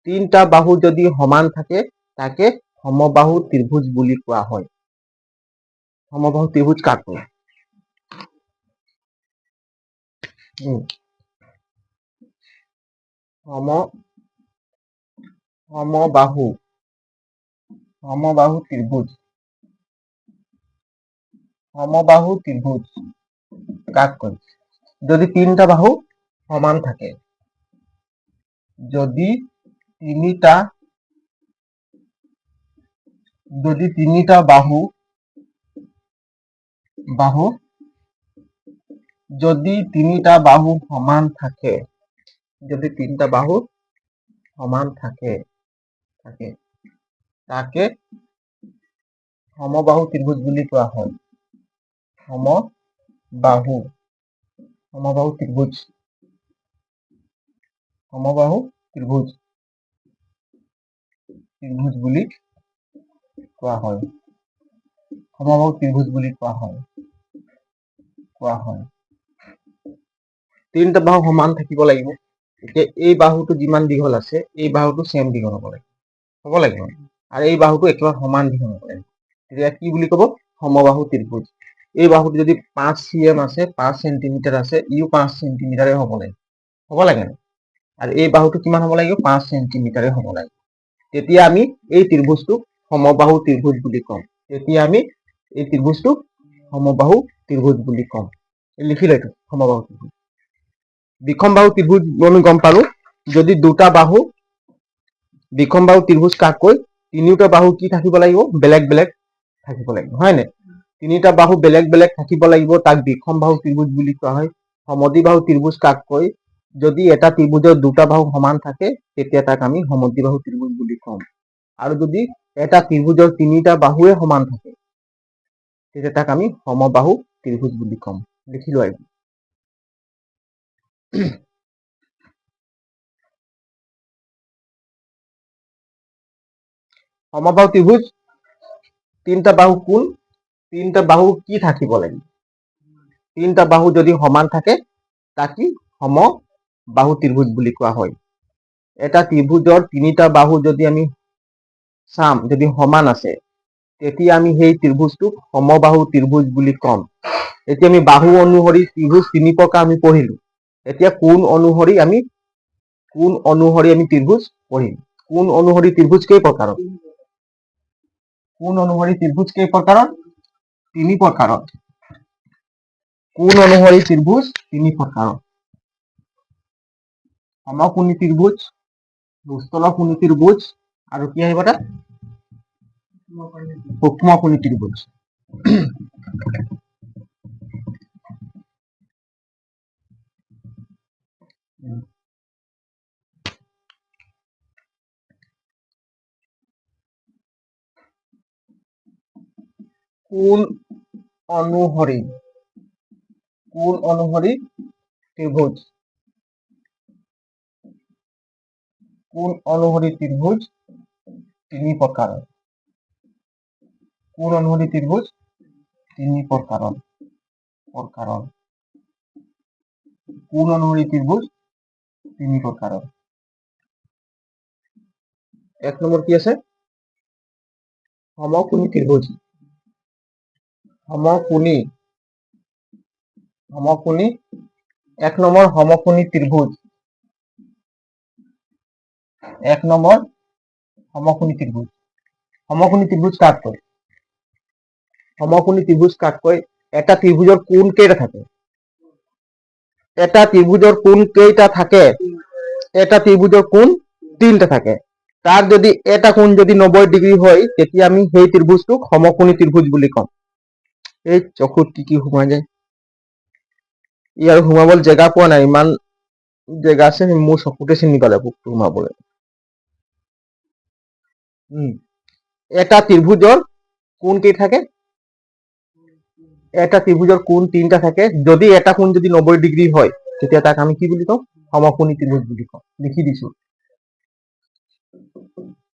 তিনিটা বাহু যদি সমান থাকে, তাকে সমবাহু ত্ৰিভুজ বুলি কোৱা হয়। সমবাহু ত্ৰিভুজ কাক কয়? সমবাহু ত্ৰিভুজ। সমবাহু ত্ৰিভুজ কাক কয়? যদি তিনিটা বাহু সমান থাকে, যদি তিনিটা বাহু যদি তিনিটা বাহু সমান থাকে, যদি তিনিটা বাহু সমান থাকে, তাকে সমবাহু ত্ৰিভুজ বুলি কোৱা হয়। সমবাহু ত্ৰিভুজ। সমবাহু ত্ৰিভুজ বুলি কোৱা হয়। সমবাহু ত্ৰিভুজ বুলি কোৱা হয়। তিনিটা বাহু সমান থাকিব লাগিব। এতিয়া এই বাহুটো যিমান দীঘল আছে, এই বাহুটো চেম দীঘল হ'ব লাগিব, আৰু এই বাহুটো একেবাৰে সমান দীঘল হ'ব লাগিব। তেতিয়া কি বুলি ক'ব? সমবাহু ত্ৰিভুজ। এই বাহুটো যদি 5 cm আছে, 5 সেন্টিমিটাৰ আছে, ইও 5 সেন্টিমিটাৰে হ'ব লাগে। আৰু এই বাহুটো কিমান হ'ব লাগিব? 5 সেন্টিমিটাৰে হ'ব লাগিব। তেতিয়া আমি এই ত্ৰিভুজটোক সমবাহু ত্ৰিভুজ বুলি ক'ম। লিখি লৈছো, সমবাহু ত্ৰিভুজ। বিষমবাহু ত্ৰিভুজ আমি গম পালো, যদি দুটা বাহু, বিষমবাহু ত্ৰিভুজ কাক কয়? তিনিওটা বাহু কি থাকিব লাগিব? বেলেগ বেলেগ থাকিব লাগিব, হয় নে? তিনিটা বাহু বেলেগ বেলেগ থাকিব লাগিব, তাক বিষমবাহু ত্ৰিভুজ বুলি কোৱা হয়। সমদ্বিবাহু ত্ৰিভুজ কাক কয়? যদি এটা ত্ৰিভুজৰ দুটা বাহু সমান থাকে, তেতিয়া তাক আমি সমদ্বিবাহু ত্ৰিভুজ বুলি কম। আৰু যদি এটা ত্ৰিভুজৰ তিনিটা বাহুৱে সমান থাকে, তেতিয়া তাক আমি সমবাহু ত্ৰিভুজ বুলি কম। লিখি লোৱা। সমবাহু ত্ৰিভুজ তিনিটা বাহু কোন? তিনিটা বাহু কি থাকিব লাগিব? তিনিটা বাহু যদি সমান থাকে, তাক কি সমবাহু ত্ৰিভুজ বুলি কোৱা হয়। এটা ত্ৰিভুজৰ তিনিটা বাহু যদি আমি চাম, যদি সমান আছে, তেতিয়া আমি সেই ত্ৰিভুজটোক সমবাহু ত্ৰিভুজ বুলি ক'ম। এতিয়া আমি বাহু অনুসৰি ত্ৰিভুজ 3 প্ৰকাৰ আমি পঢ়িলো। এতিয়া কোণ অনুসৰি আমি ত্ৰিভুজ পঢ়িম। কোণ অনুসৰি ত্ৰিভুজ কেই প্ৰকাৰৰ? কোণ অনুসৰি ত্ৰিভুজ কেই প্ৰকাৰৰ? 3 প্ৰকাৰৰ। কোণ অনুসৰি ত্ৰিভুজ 3 প্ৰকাৰৰ। সমকোণী ত্ৰিভুজ, স্থলকোণী ত্ৰিভুজ, আৰু কি আহিব তাত? সূক্ষ্মকোণী ত্ৰিভুজ। কোণ অনুসৰি ত্ৰিভুজ। কোণ অনুসৰি ত্ৰিভুজ 3 প্ৰকাৰৰ। কোণ অনুসৰি ত্ৰিভুজ 3 প্ৰকাৰৰ। কোন অনুভূমিক ত্রিভুজ 3 প্রকারের। এক নম্বর কি আছে? সমকোণী ত্রিভুজ। সমকোণী সমকোণী এক নম্বর সমকোণী ত্রিভুজ। এক নম্বর সমকোণী ত্রিভুজ। সমকোণী ত্রিভুজ কাট কয়? সমকোণী ত্রিভুজ কাট কয় এটা ত্রিভুজের কোণ কেইটা থাকে? এটা ত্রিভুজের কোণ কেইটা থাকে? এটা ত্রিভুজের কোণ 3টা থাকে। তার যদি এটা কোণ যদি 90 ডিগ্ৰী হয় তেতিয়া আমি সেই ত্ৰিভুজটোক সমকোণী ত্ৰিভুজ বুলি কম। এই চকুত কি সোমাই যায়, ইয়াৰ সোমাবলৈ জেগা পোৱা নাই, ইমান জেগা আছে মোৰ চকুতে চিনি পালে পোকটো সোমাবলৈ। এটা ত্ৰিভুজৰ কোণ কেই থাকে? এটা ত্ৰিভুজৰ কোণ 3টা থাকে। যদি এটা কোণ যদি 90 ডিগ্ৰী হয় তেতিয়া তাক আমি কি বুলি কওঁ? সমকোণী ত্ৰিভুজ বুলি কওঁ। লিখি দিছো।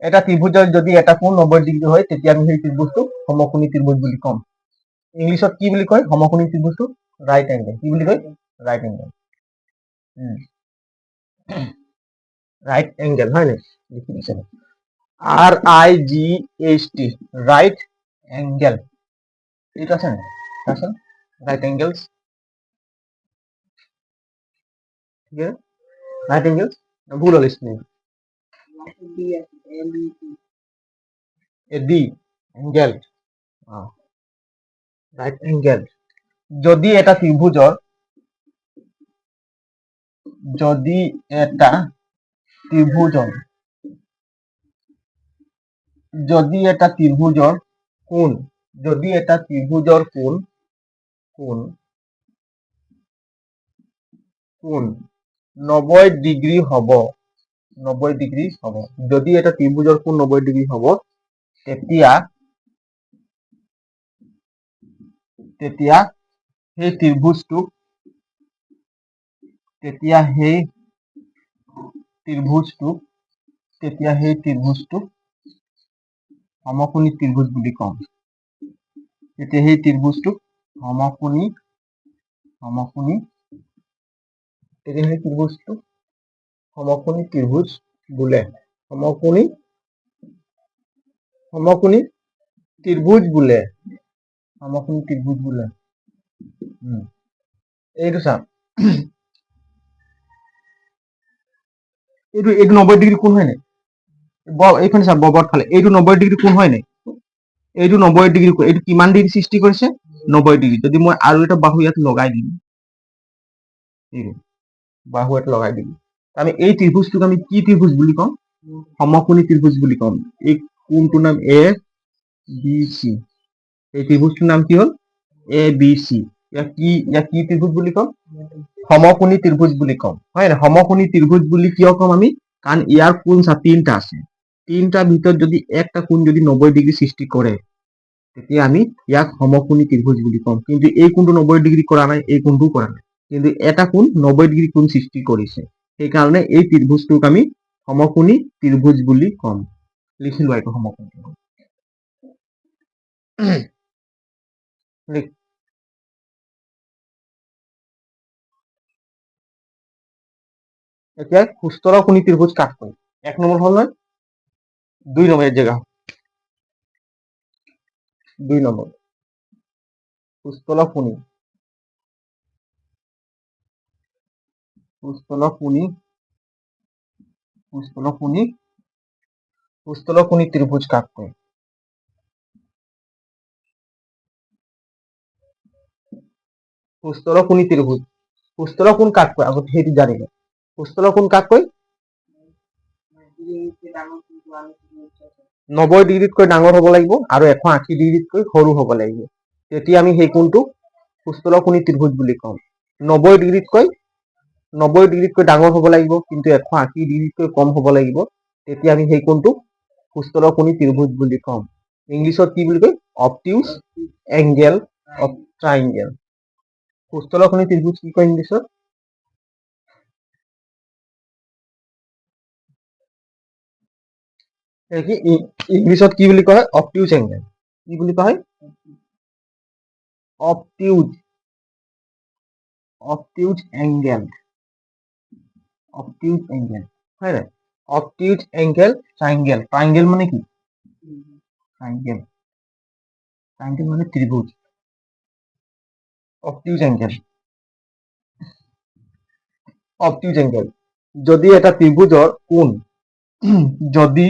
এটা ত্ৰিভুজৰ যদি এটা কোণ 90 ডিগ্ৰী হয় তেতিয়া আমি সেই ত্ৰিভুজটোক সমকোণী ত্ৰিভুজ বুলি কম। ইংলিছত কি বুলি কয় সমকোণী ত্ৰিভুজটো? Right angle. কি বুলি কয়? Right angle. রাইট অ্যাঙ্গেল হয় না, লিখে দিয়েছেন RIGHT রাইট অ্যাঙ্গেল। ঠিক আছে আসেন রাইট অ্যাঙ্গেলস, ঠিক আছে রাইট অ্যাঙ্গেলস ভুল হল spelling the angle right angle. যদি এটা ত্ৰিভুজৰ যদি এটা ত্ৰিভুজৰ যদি এটা ত্ৰিভুজৰ কোণ যদি এটা ত্ৰিভুজৰ কোণ কোণ কোণ 90 ডিগ্ৰী হ'ব 90 ডিগ্ৰী হ'ব। যদি এটা ত্ৰিভুজৰ কোণ 90 ডিগ্ৰী হ'ব তেতিয়া তেতিয়া সেই ত্ৰিভুজটোক তেতিয়া সেই ত্ৰিভুজটোক সমকোণী ত্ৰিভুজ বুলি কম। তেতিয়া সেই ত্ৰিভুজটোক সমকোণী তেতিয়া সেই ত্ৰিভুজটোক সমকোণী ত্ৰিভুজ বোলে। সমকোণী ত্ৰিভুজ বোলে। সমকোণী ত্ৰিভুজ বোলে। এইটো চাওক, এইটো 90 ডিগ্ৰী কোণ হয় নাই? এইখন চাওক ববত ফালে এইটো 90 ডিগ্ৰী কোণ হয় নাই? এইটো 90 ডিগ্ৰী কোণ। এইটো কিমান ডিগ্ৰী সৃষ্টি কৰিছে? 90 ডিগ্ৰী। যদি মই আৰু এটা বাহু ইয়াত লগাই দিম, বাহু এটা লগাই দিম, আমি এই ত্ৰিভুজটোক আমি কি ত্ৰিভুজ বুলি কম? সমকোণী ত্ৰিভুজ বুলি কম। এই কোণটোৰ নাম ABC। এই ত্ৰিভুজটোৰ নাম কি হ'ল? ABC। ইয়াক কি ত্ৰিভুজ বুলি কম? সমকোণী ত্ৰিভুজ বুলি কম, হয় না? সমকোণী ত্ৰিভুজ বুলি কিয় কম আমি? কাৰণ ইয়াৰ কোণ 3টা আছে। 3টাৰ ভিতৰত যদি একটা কোণ যদি 90 ডিগ্ৰী সৃষ্টি কৰে তেতিয়া আমি ইয়াক সমকোণী ত্ৰিভুজ বুলি কম। কিন্তু এই কোণটো 90 ডিগ্ৰী কৰা নাই, এই কোণটোও কৰা নাই, কিন্তু এটা কোণ 90 ডিগ্ৰী কোণ সৃষ্টি কৰিছে। সেইকাৰণে এই ত্ৰিভুজটোক আমি সমকোণী ত্ৰিভুজ বুলি কম। লিখি লোৱা এইটো সমকোণী ত্ৰিভুজ। এতিয়া সুস্থলকোণী ত্ৰিভুজ কাক কয়? 1 নম্বৰ হল নহয়, 2 নম্বরের জায়গা 2 নম্বর সুস্থলকোণী ত্রিভুজ কাক কয়? সুস্থলকোণী ত্রিভুজ সুস্থলকোণ কাক কয় আগত সেইটো জানিলে। সুস্থলকোণ কাক কয়? 90 ডিগ্ৰীতকৈ ডাঙৰ হ'ব লাগিব আৰু 180 ডিগ্ৰীতকৈ সৰু হ'ব লাগিব। তেতিয়া আমি সেই কোণটোক সুস্থলকোণী ত্ৰিভুজ বুলি কম। 90 ডিগ্ৰীতকৈ ডাঙৰ হ'ব লাগিব কিন্তু 180 ডিগ্ৰীতকৈ কম হ'ব লাগিব। তেতিয়া আমি সেই কোণটোক সুস্থলকোণী ত্ৰিভুজ বুলি কম। ইংলিছত কি বুলি কয়? অবটিউজ এংগেল অফ ট্ৰাইংগেল। সুস্থলকোণী ত্ৰিভুজ কি কয় ইংলিছত? ইংলিছত কি বুলি কয়? অবটিউজ এংগেল। কি বুলি কয়? অবটিউজ অবটিউজ এঙ্গেল, অবটিউজ এঙ্গেল, হয় নাই? অবটিউজ এঙ্গেল ট্রাইঙ্গেল, ট্রাইঙ্গেল মানে কি? ট্রাইঙ্গেল, ট্রাইঙ্গেল মানে ত্রিভুজ। অবটিউজ এঙ্গেল, অবটিউজ এঙ্গেল যদি এটা ত্ৰিভুজৰ কোণ, যদি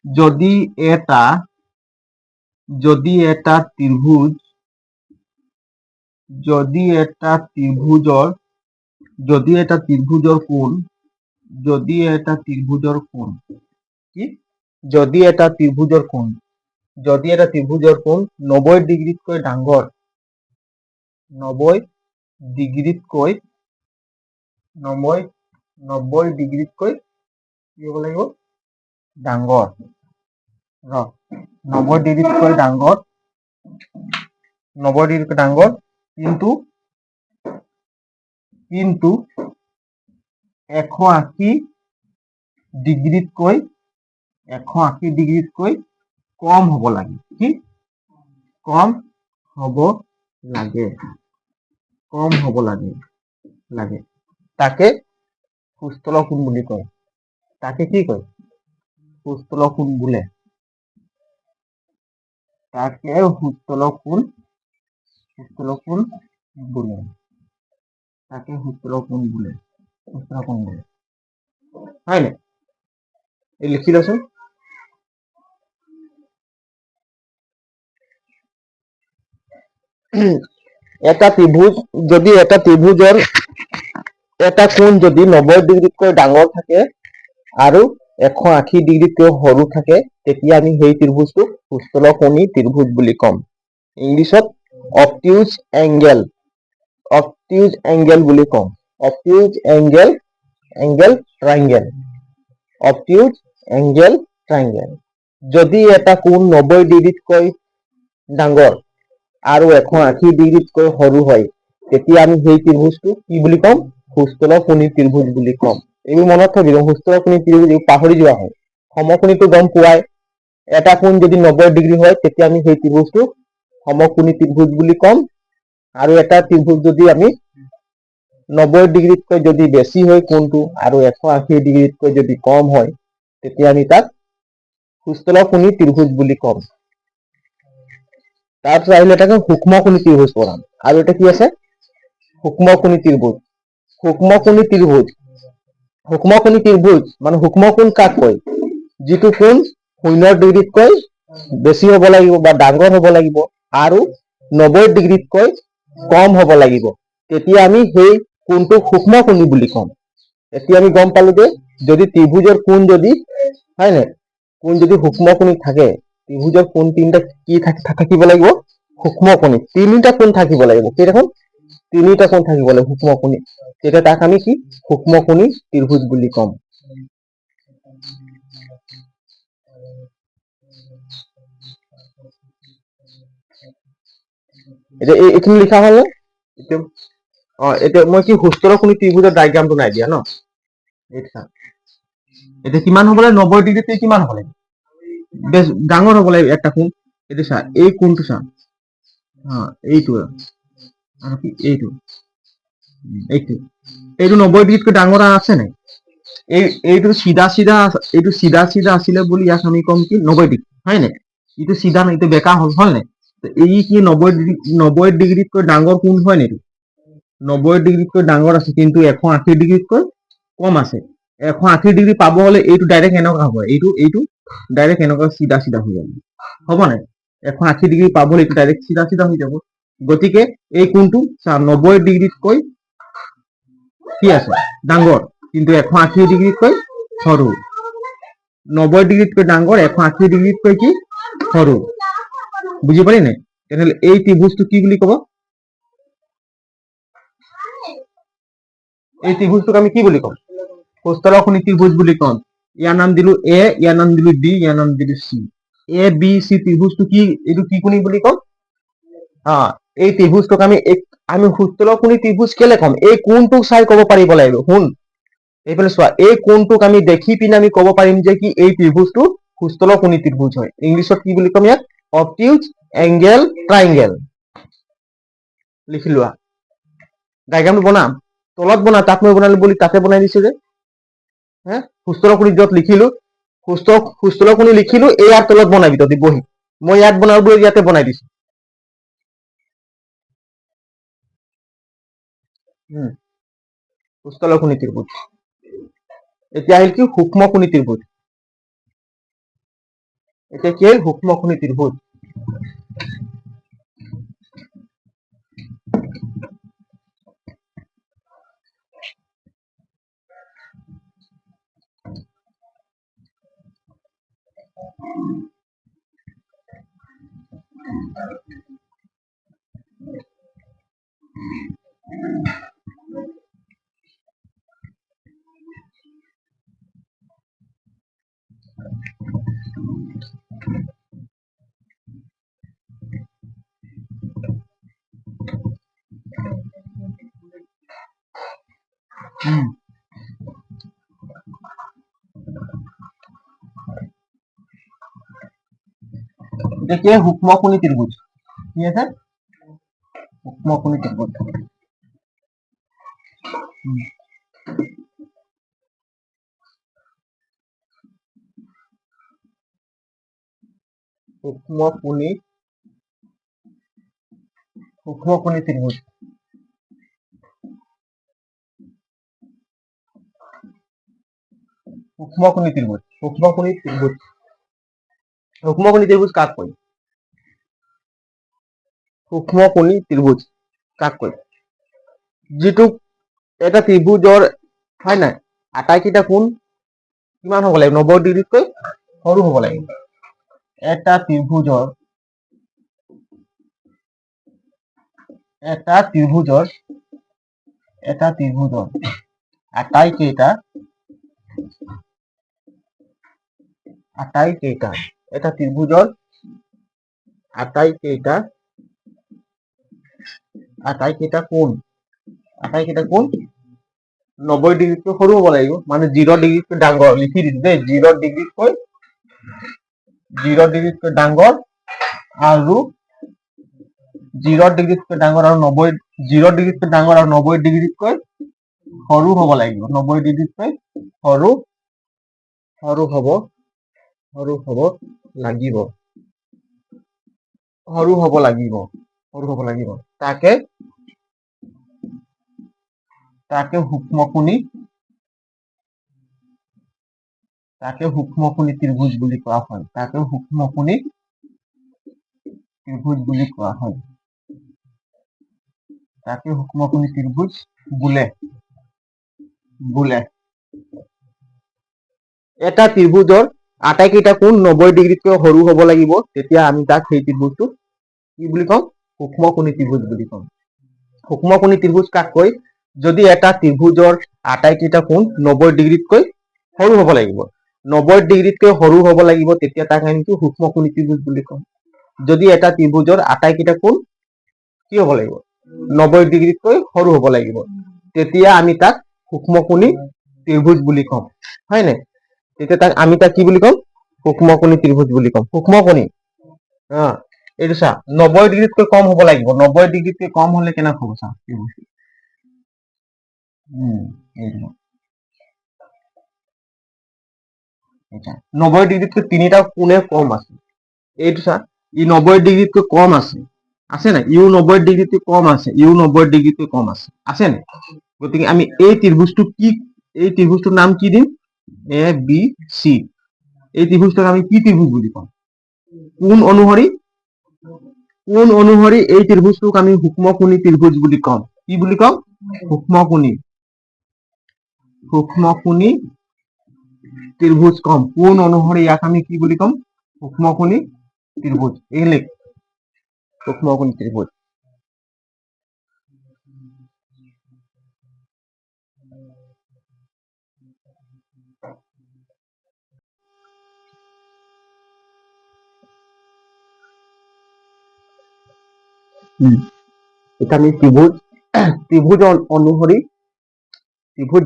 যদি এটা যদি এটা ত্ৰিভুজ যদি এটা ত্ৰিভুজৰ যদি এটা ত্ৰিভুজৰ কোণ যদি এটা ত্ৰিভুজৰ কোণ কি যদি এটা ত্ৰিভুজৰ কোণ যদি এটা ত্ৰিভুজৰ কোণ 90 ডিগ্ৰীতকৈ ডাঙৰ 90 ডিগ্ৰীতকৈ 90 ডিগ্ৰীতকৈ কি হ'ব লাগিব ডাঙৰ 90 ডিগ্ৰীতকৈ ডাঙৰ 90 ডিগ্ৰীতকৈ ডাঙৰ কিন্তু 180 ডিগ্ৰীতকৈ 180 ডিগ্ৰীতকৈ কম হ'ব লাগে। কি কম হ'ব লাগে, কম হ'ব লাগে লাগে তাকে সুস্থল কোণ বুলি কয়। তাকে কি কয়? সুস্থল কোণ বোলে। তাকে সুস্থল কোণ বোলে। তাকে সুস্থল কোণ বোলে। সুস্থল কোণ বোলে, হয় নাই? এই লিখি লচোন। এটা ত্রিভুজ যদি এটা ত্ৰিভুজৰ এটা কোণ যদি 90 ডিগ্ৰীতকৈ ডাঙৰ থাকে আৰু 180 ডিগ্ৰীতকৈ সৰু থাকে তেতিয়া আমি সেই ত্ৰিভুজটোক সুস্থলকোণী ত্ৰিভুজ বুলি ক'ম। ইংলিছত অবটিউজ এঙ্গেল, অবটিউজ এঙ্গেল বুলি ক'ম। Obtuse angle, angle triangle, obtuse angle triangle. যদি এটা কোণ 90 ডিগ্ৰীতকৈ ডাঙৰ আৰু 180 ডিগ্ৰীতকৈ সৰু হয় তেতিয়া আমি সেই ত্ৰিভুজটোক কি বুলি ক'ম? সুস্থলকোণী ত্ৰিভুজ বুলি ক'ম। এইবোৰ মনত থাকিব, সুস্থলকোণী ত্ৰিভুজ পাহৰি যোৱা হয়। সমকোণীটো গম পোৱাই, এটা কোণ যদি 90 ডিগ্ৰী হয় তেতিয়া আমি সেই ত্ৰিভুজটোক সমকোণী ত্ৰিভুজ বুলি ক'ম। আৰু এটা ত্ৰিভুজ যদি আমি 90 ডিগ্ৰীতকৈ যদি বেছি হয় কোণটো আৰু 180 ডিগ্ৰীতকৈ যদি কম হয় তেতিয়া আমি তাক সুস্থলকোণী ত্ৰিভুজ বুলি ক'ম। তাৰপিছত আহিলে এটাকে সূক্ষ্মকোণী ত্ৰিভুজ পঢ়াম। আৰু এটা কি আছে? সূক্ষ্মকোণী ত্ৰিভুজ। সূক্ষ্মকোণী ত্ৰিভুজ, সূক্ষ্মকোণী ত্ৰিভুজ মানে সূক্ষ্মকোণ কাক কয়? যিটো কোণ 0 ডিগ্ৰীতকৈ বেছি হ'ব লাগিব বা ডাঙৰ হ'ব লাগিব আৰু 90 ডিগ্ৰীতকৈ কম হ'ব লাগিব তেতিয়া আমি সেই কোণটোক সূক্ষ্মকোণী বুলি ক'ম। এতিয়া আমি গম পালো যে যদি ত্ৰিভুজৰ কোণ যদি হয় নাই কোণ যদি সূক্ষ্মকোণী থাকে ত্ৰিভুজৰ কোণ তিনিটা কি থাকিব লাগিব? সূক্ষ্মকোণী। তিনিটা কোণ থাকিব লাগিব। কেইটাখন? তিনিটা কোণ থাকিব লাগিব সূক্ষ্মকোণী। তেতিয়া তাক আমি কি সূক্ষ্মকোণী ত্ৰিভুজ বুলি ক'ম। এতিয়া এইখিনি লিখা হ'ল নে? এতিয়া মই কি সুস্থলকোণী ত্ৰিভুজৰ ডায়েগ্ৰামটো নাই দিয়া ন? এতিয়া কিমান হ'ব লাগে? 90 ডিগ্ৰীতকৈ কিমান হ'ব লাগে? বেছ ডাঙৰ হ'ব লাগিব একটা কোণ। এইটো চা, এই কোণটো চা, এইটো আৰু কি এইটো এইটো এইটো 90 ডিগ্ৰীতকৈ ডাঙৰ আছে নাই? এইটো চিধা চিধা এইটো চিধা চিধা আছিলে বুলি ইয়াক আমি ক'ম কি 90 ডিগ্ৰী, হয় নাই? এইটো চিধা নাই, এইটো বেকা হ'ল, হয় নাই? এই কি 90 ডিগ্ৰীতকৈ ডাঙৰ কোণ হয় নেকি? 90 ডিগ্ৰীতকৈ ডাঙৰ আছে কিন্তু 180 ডিগ্ৰীতকৈ কম আছে। 180 ডিগ্ৰী পাব হলে এইটো ডাইৰেক্ট এনেকুৱা হ'ব, এইটো ডাইৰেক্ট এনেকুৱা চিধা চিধা হৈ যাব, হ'ব নাই? 180 ডিগ্ৰী পাবলৈ এইটো ডাইৰেক্ট চিধা চিধা হৈ যাব। গতিকে এই কোণটো 90 ডিগ্ৰীতকৈ কি আছে? ডাঙৰ কিন্তু 180 ডিগ্ৰীতকৈ সৰু। 90 ডিগ্ৰীতকৈ ডাঙৰ 180 ডিগ্ৰীতকৈ কি সৰু। বুজি পালি নাই? তেনেহ'লে এই ত্ৰিভুজটো কি বুলি ক'ব? এই ত্ৰিভুজটোক আমি কি বুলি ক'ম? সুস্থলকোণী ত্ৰিভুজ বুলি ক'ম। ইয়াৰ নাম দিলো এ, ইয়াৰ নাম দিলো বি, ইয়াৰ নাম দিলো চি। এ বি চি ত্ৰিভুজটো কি এইটো কি কোণী বুলি ক'ম? এই ত্ৰিভুজটোক আমি সুস্থলকোণী ত্ৰিভুজ কেলে ক'ম? এই কোণটোক চাই ক'ব পাৰিব লাগিব। শুন, এইফালে চোৱা, এই কোণটোক আমি দেখি পিনে আমি ক'ব পাৰিম যে কি এই ত্ৰিভুজটো সুস্থলকোণী ত্ৰিভুজ হয়। ইংলিছত কি বুলি ক'ম ইয়াক? অবটিউজ এঙ্গেল ট্ৰাইঙ্গেল। লিখি লোৱা। ডায়েগ্ৰামটো বনাম, তলত বনাম, তাত মই বনালো বুলি তাতে বনাই দিছো যে। সুস্থল খুনি য'ত লিখিলো, সুস্থল খুনি লিখিলো, ইয়াৰ তলত বনাবি তহঁতি বহি। মই ইয়াত বনালো বুলি ইয়াতে বনাই দিছো। সুস্থল খুনি ত্ৰিভুজ। এতিয়া আহিল কি সূক্ষ্ম খুনি ত্ৰিভুজ। এতিয়া কি হ'ল সূক্ষ্ম খুনি ত্ৰিভুজ। এতিয়া কি সূক্ষ্ম খুনি ত্ৰিভুজ। কি আছে? সূক্ষ্ম খুনি ত্ৰিভুজ। সূক্ষ্ম খুনি ত্ৰিভুজ। সূক্ষ্ম খুনি ত্ৰিভুজ। সূক্ষ্ম খুনি ত্ৰিভুজ। সূক্ষ্ম খুনি ত্ৰিভুজ কাক কয়? সূক্ষ্ম খুনি ত্ৰিভুজ কাক কয়? যিটো এটা ত্ৰিভুজৰ হয় নাই আটাইকেইটা কোণ কিমান হ'ব লাগিব? 90 ডিগ্ৰীতকৈ সৰু হ'ব লাগিব। এটা ত্ৰিভুজৰ আটাইকেইটা এটা ত্ৰিভুজৰ আটাইকেইটা কোণ 90 ডিগ্ৰীতকৈ সৰু হ'ব লাগিব। মানে 0 ডিগ্ৰীতকৈ ডাঙৰ লিখি দিছো দেই। 0 ডিগ্ৰীতকৈ ডাঙৰ আৰু 0 ডিগ্ৰীতকৈ ডাঙৰ আৰু 90 ডিগ্ৰীতকৈ সৰু হ'ব লাগিব। 90 ডিগ্ৰীতকৈ সৰু হ'ব লাগিব। তাকে সূক্ষ্ম খুনি ত্ৰিভুজ বুলি কোৱা হয়। সূক্ষ্ম খুনি ত্ৰিভুজ বোলে। এটা ত্ৰিভুজৰ আটাইকেইটা কোণ 90 ডিগ্ৰীতকৈ সৰু হ'ব লাগিব, তেতিয়া আমি তাক সেই ত্ৰিভুজটো কি বুলি কম? সূক্ষ্ম খুনি ত্ৰিভুজ বুলি কম। সূক্ষ্ম খুনি ত্ৰিভুজ কাক কয়? যদি এটা ত্ৰিভুজৰ আটাইকেইটা কোণ 90 ডিগ্ৰীতকৈ সৰু হ'ব লাগিব। 90 ডিগ্ৰীতকৈ সৰু হ'ব লাগিব, তেতিয়া তাক আমি সূক্ষ্ম খুনি ত্ৰিভুজ বুলি কম। যদি এটা ত্ৰিভুজৰ আটাইকেইটা কোণ কি হ'ব লাগিব? 90 ডিগ্ৰীতকৈ সৰু হ'ব লাগিব, তেতিয়া আমি তাক সূক্ষ্ম খুনি ত্ৰিভুজ বুলি কম। হয় নাই? তেতিয়া আমি তাক কি বুলি কম? সূক্ষ্ম খুনি ত্ৰিভুজ বুলি কম। সূক্ষ্ম খুনি এইটো চা 90 ডিগ্ৰীতকৈ কম হ'ব লাগিব। 90 ডিগ্ৰীতকৈ কম হ'লে কেনেকুৱা হ'ব চা ত্ৰিভুজটো। 90 ডিগ্ৰীতকৈ তিনিটা কোণে কম আছে। এইটো চা ই 90 ডিগ্ৰীতকৈ কম আছে। আছে নাই? ইউ 90 ডিগ্ৰীতকৈ কম আছে। আছে নাই? গতিকে আমি এই ত্ৰিভুজটোৰ নাম কি দিম? ABC। এই ত্ৰিভুজটোক আমি কি ত্ৰিভুজ বুলি কম? কোণ অনুসৰি এই ত্ৰিভুজটোক আমি সূক্ষ্ম খুনি ত্ৰিভুজ বুলি কম। কি বুলি কম? সূক্ষ্ম খুনি ত্ৰিভুজ কম। কোণ অনুসৰি ইয়াক আমি কি বুলি কম? সূক্ষ্ম খুনি ত্ৰিভুজ। এই লিখ সূক্ষ্ম খুনি ত্ৰিভুজ। এতিয়া আমি ত্ৰিভুজ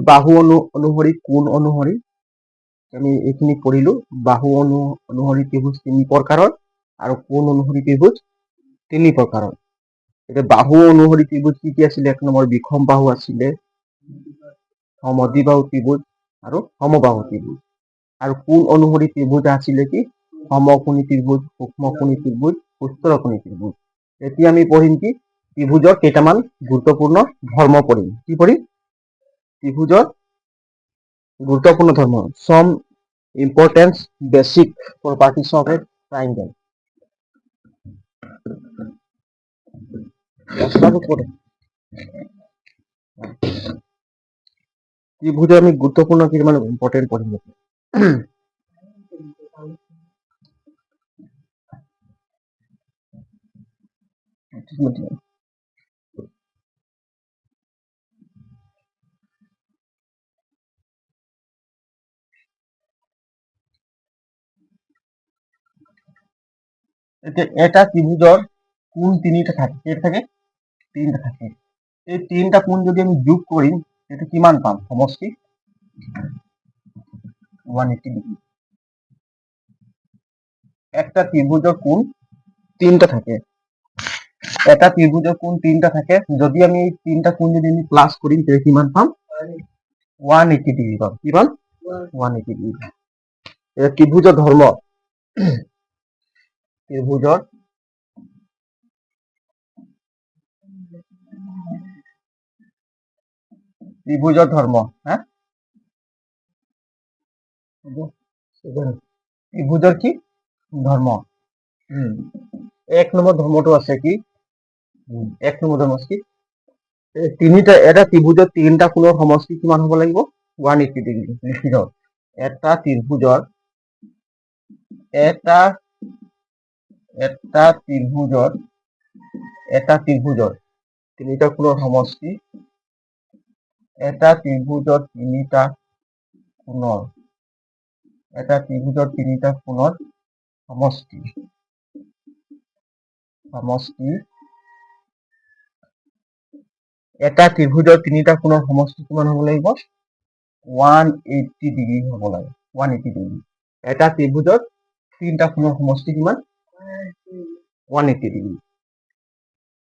বাহু অনুসৰি কোণ অনুসৰি আমি এইখিনি পঢ়িলো। বাহু অনুসৰি ত্ৰিভুজ 3 প্ৰকাৰৰ আৰু কোণ অনুসৰি ত্ৰিভুজ 3 প্ৰকাৰৰ। এতিয়া বাহু অনুসৰি ত্ৰিভুজ কি কি আছিলে? 1 নম্বৰ বিষম বাহু আছিলে, সমদ্বিবাহু ত্ৰিভুজ আৰু সমবাহু ত্ৰিভুজ। আৰু কোণ অনুসৰি ত্ৰিভুজ আছিলে কি? সমকোণী ত্ৰিভুজ, সূক্ষ্মকোণী ত্ৰিভুজ, সুস্থকোণী ত্ৰিভুজ। এতিয়া আমি পঢ়িম কি? ত্ৰিভুজৰ কেইটামান গুৰুত্বপূৰ্ণ ধৰ্ম পঢ়িম। কি পঢ়িম? ত্ৰিভুজৰ গুৰুত্বপূৰ্ণ ধৰ্ম, some important basic properties of a triangle. ত্ৰিভুজেৰ আমি গুৰুত্বপূৰ্ণ কি মানে ইম্পৰ্টেন্ট পড়িম। এটা ত্ৰিভুজৰ কোণ তিনিটা থাকে, কেইটা থাকে? তিনটা থাকে। এই তিনটা কোণ যদি আমি যোগ কৰিম তেতিয়া কিমান পাম? সমষ্টি 180 ডিগ্ৰী। একটা ত্ৰিভুজৰ কোণ তিনটা থাকে, এটা ত্ৰিভুজৰ কোণ তিনটা থাকে। যদি আমি এই তিনটা কোণ যদি আমি প্লাস কৰিম তেতিয়া কিমান পাম? 180 ডিগ্ৰী পাম। কি পাম? 180 ডিগ্ৰী। এটা ত্ৰিভুজৰ ধৰ্ম, ত্ৰিভুজৰ ধৰ্ম, ত্ৰিভুজৰ কি ধৰ্ম? 1 নম্বৰ ধৰ্মটো আছে কি? 1 নম্বৰ ধৰ্ম কি? তিনিটা, এটা ত্ৰিভুজৰ তিনটা কোণৰ সমষ্টি কিমান হ'ব লাগিব? 180 ডিগ্ৰী। এটা ত্ৰিভুজৰ তিনিটা কোণৰ সমষ্টি, এটা ত্ৰিভুজৰ তিনিটা কোণৰ সমষ্টি এটা ত্ৰিভুজৰ তিনিটা কোণৰ সমষ্টি কিমান হ'ব লাগিব? 180 ডিগ্ৰী হ'ব লাগে। 180 ডিগ্ৰী। এটা ত্ৰিভুজৰ তিনটা কোণৰ সমষ্টি কিমান? 180 ডিগ্ৰী।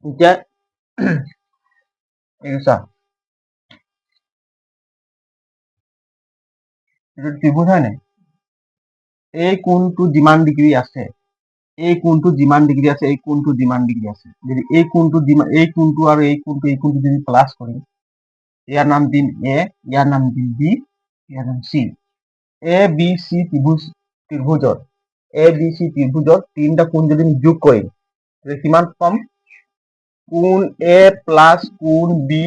এতিয়া ত্ৰিভুজ হয় নাই? এই কোণটো যিমান ডিগ্ৰী আছে, এই কোণটো যিমান ডিগ্ৰী আছে, এই কোণটো যিমান ডিগ্ৰী আছে, যদি এই কোণটো আৰু এই কোণটো যদি প্লাস কৰিম, ইয়াৰ নাম দিম এ, ইয়াৰ নাম দিম বি, ইয়াৰ নাম সি। এ বি সি ত্ৰিভুজৰ তিনটা কোণ যদি আমি যোগ কৰিম তেতিয়া কিমান পাম? কোণ এ প্লাস কোণ বি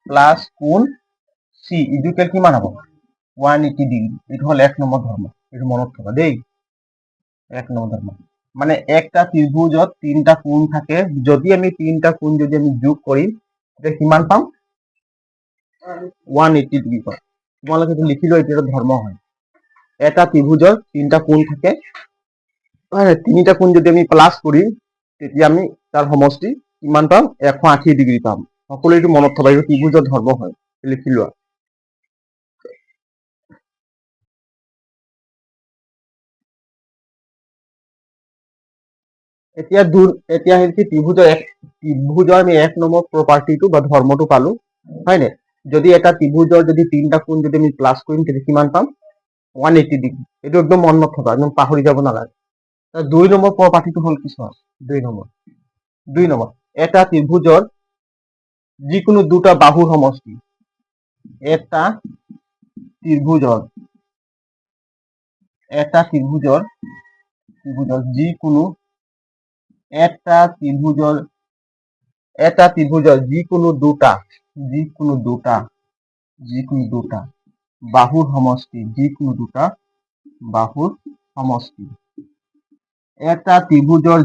প্লাস কোণ সি ইকুৱেল কিমান হ'ব? 180 ডিগ্ৰী। এইটো হল 1 নম্বৰ ধৰ্ম। এইটো মনত থবা দেই, 1 নম্বৰ ধৰ্ম। মানে একটা ত্রিভুজত তিনটা কোণ থাকে, যদি আমি তিনটা কোণ যদি আমি যোগ কৰিম তেতিয়া কিমান পাম? 180 ডিগ্ৰী পাম। তোমালোকে এইটো লিখি লোৱা, এইটো ধৰ্ম হয়। এটা ত্ৰিভুজৰ তিনটা কোণ থাকে, তিনিটা কোণ যদি আমি প্লাস কৰিম তেতিয়া আমি তাৰ সমষ্টি কিমান পাম? 180 ডিগ্ৰী পাম। সকলো এইটো মনত থবা, এইটো ত্ৰিভুজৰ ধৰ্ম হয়, লিখি লোৱা। এতিয়া ত্ৰিভুজৰ আমি 1 নম্বৰ প্ৰপাৰ্টিটো বা ধৰ্মটো পালো, হয় নে? যদি এটা ত্ৰিভুজৰ যদি তিনটা কোণ যদি আমি প্লাস কৰিম তেতিয়া কিমান পাম? 180 ডিগ্ৰী। এইটো একদম মন নথবা, একদম পাহৰি যাব নালাগে। 2 নম্বৰ প্ৰপাৰ্টিটো হল কি? 2 নম্বৰ, এটা ত্ৰিভুজৰ যিকোনো দুটা বাহুৰ সমষ্টি, এটা ত্ৰিভুজৰ যিকোনো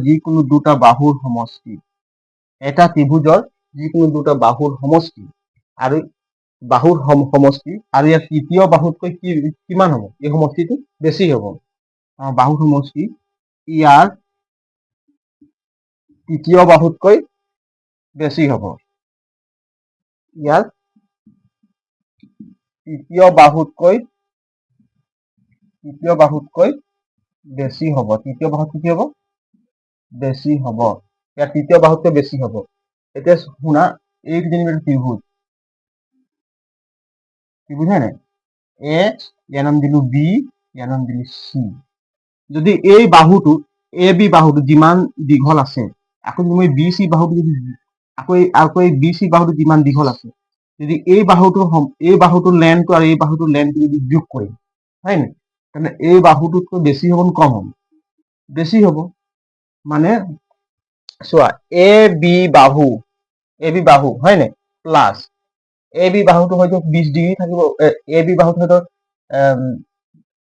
যিকোনো দুটা বাহুৰ সমষ্টি, এটা ত্ৰিভুজৰ যিকোনো দুটা বাহুৰ সমষ্টি, আৰু ইয়াৰ তৃতীয় বাহুতকৈ কিমান হ'ব? এই সমষ্টিটো বেছি হ'ব। বাহুৰ সমষ্টি ইয়াৰ তৃতীয় বাহুতকৈ বেছি হ'ব। তৃতীয় বাহুতকৈ বেছি হ'ব। ইয়াৰ তৃতীয় বাহুতকৈ বেছি হ'ব। এতিয়া শুনা, এইটো যেনিবা ত্ৰিভুজ হয় নাই, ইয়াৰ নাম দিলো বি, ইয়াৰ নাম দিলো চি। যদি এই বাহুটো এ বি বাহুটো যিমান দীঘল আছে, আকৌ মই বি চি বাহুটো যদি আকৌ এই বি চি বাহুটো যিমান দীঘল আছে, যদি এই বাহুটোৰ লেন্থটো আৰু এই বাহুটোৰ লেন্থটো যদি যোগ কৰিম, হয় নাই, তেনে এই বাহুটোতকৈ বেছি হ'ব নে কম হ'ব? বেছি হ'ব। মানে চোৱা, এ বি বাহু হয় নাই, প্লাছ এ বি বাহুটো হয়তো 20 ডিগ্ৰী থাকিব, এ বি বাহুটো হয়তো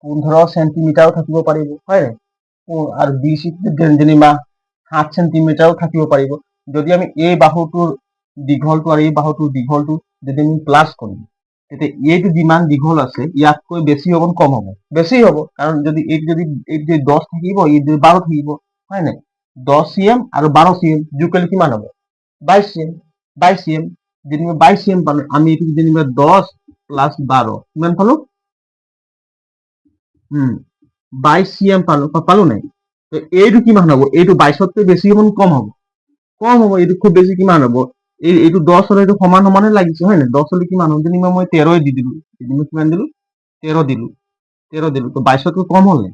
15 চেণ্টিমিটাৰো থাকিব পাৰিব, হয় নাই, আৰু বি চি যেনিবা 7 চেণ্টিমিটাৰো থাকিব পাৰিব। যদি আমি এই বাহুটোৰ দীঘলটো আৰু এই বাহুটোৰ দীঘলটো যদি আমি প্লাছ কৰিম, তেতিয়া এইটো যিমান দীঘল আছে ইয়াতকৈ বেছি হ'ব নে কম হ'ব? বেছি হ'ব। কাৰণ যদি এইটো যদি 10 থাকিব, এইটো 12 থাকিব, হয় নাই, 10 cm আৰু 12 cm যোগ কৰিলে কিমান হ'ব? 22 cm। 22 cm যেনিবা 22 cm পালো, আমি এইটো যেনিবা 10 প্লাছ 12 কিমান পালো? 22 cm পালো নাই। তো এইটো কিমান হ'ব? এইটো 22তকৈ বেছি হ'ব নে কম হ'ব? কম হ'ব। এইটো খুব বেছি কিমান হ'ব? এইটো 10 হলে এইটো সমান সমানে লাগিছে, হয় নাই, 10 হলে কিমান হ'ব? যেনিবা মই 13 দি দিলো, কিমান দিলো? 13 দিলো, 13 দিলো, তো 22তকৈ কম হ'ল নাই।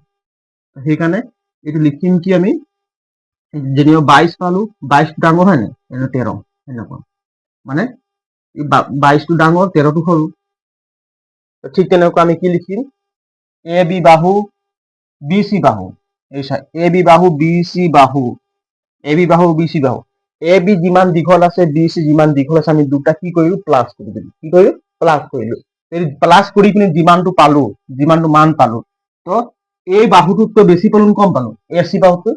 সেইকাৰণে এইটো লিখিম কি আমি, যেনিবা 22 পালো, 22 ডাঙৰ, হয় নাই, 13 এনেকুৱা, মানে 22টো ডাঙৰ, 13টো সৰু। ঠিক তেনেকুৱা আমি কি লিখিম? এ বি বাহু, বি চি বাহু, এই এ বি বাহু, বি চি বাহু, এ বি বাহু, বি চি বাহু, এ বি যিমান দীঘল আছে, বি চি যিমান দীঘল আছে, আমি দুটা কি কৰিলো? প্লাছ কৰি দিলো। কি কৰিলো? প্লাছ কৰিলো। প্লাছ কৰি কিনে যিমানটো পালো, যিমানটো মান পালো, তো এই বাহুটোতকৈ বেছি পালো নে কম পালো? এ চি বাহুতকৈ,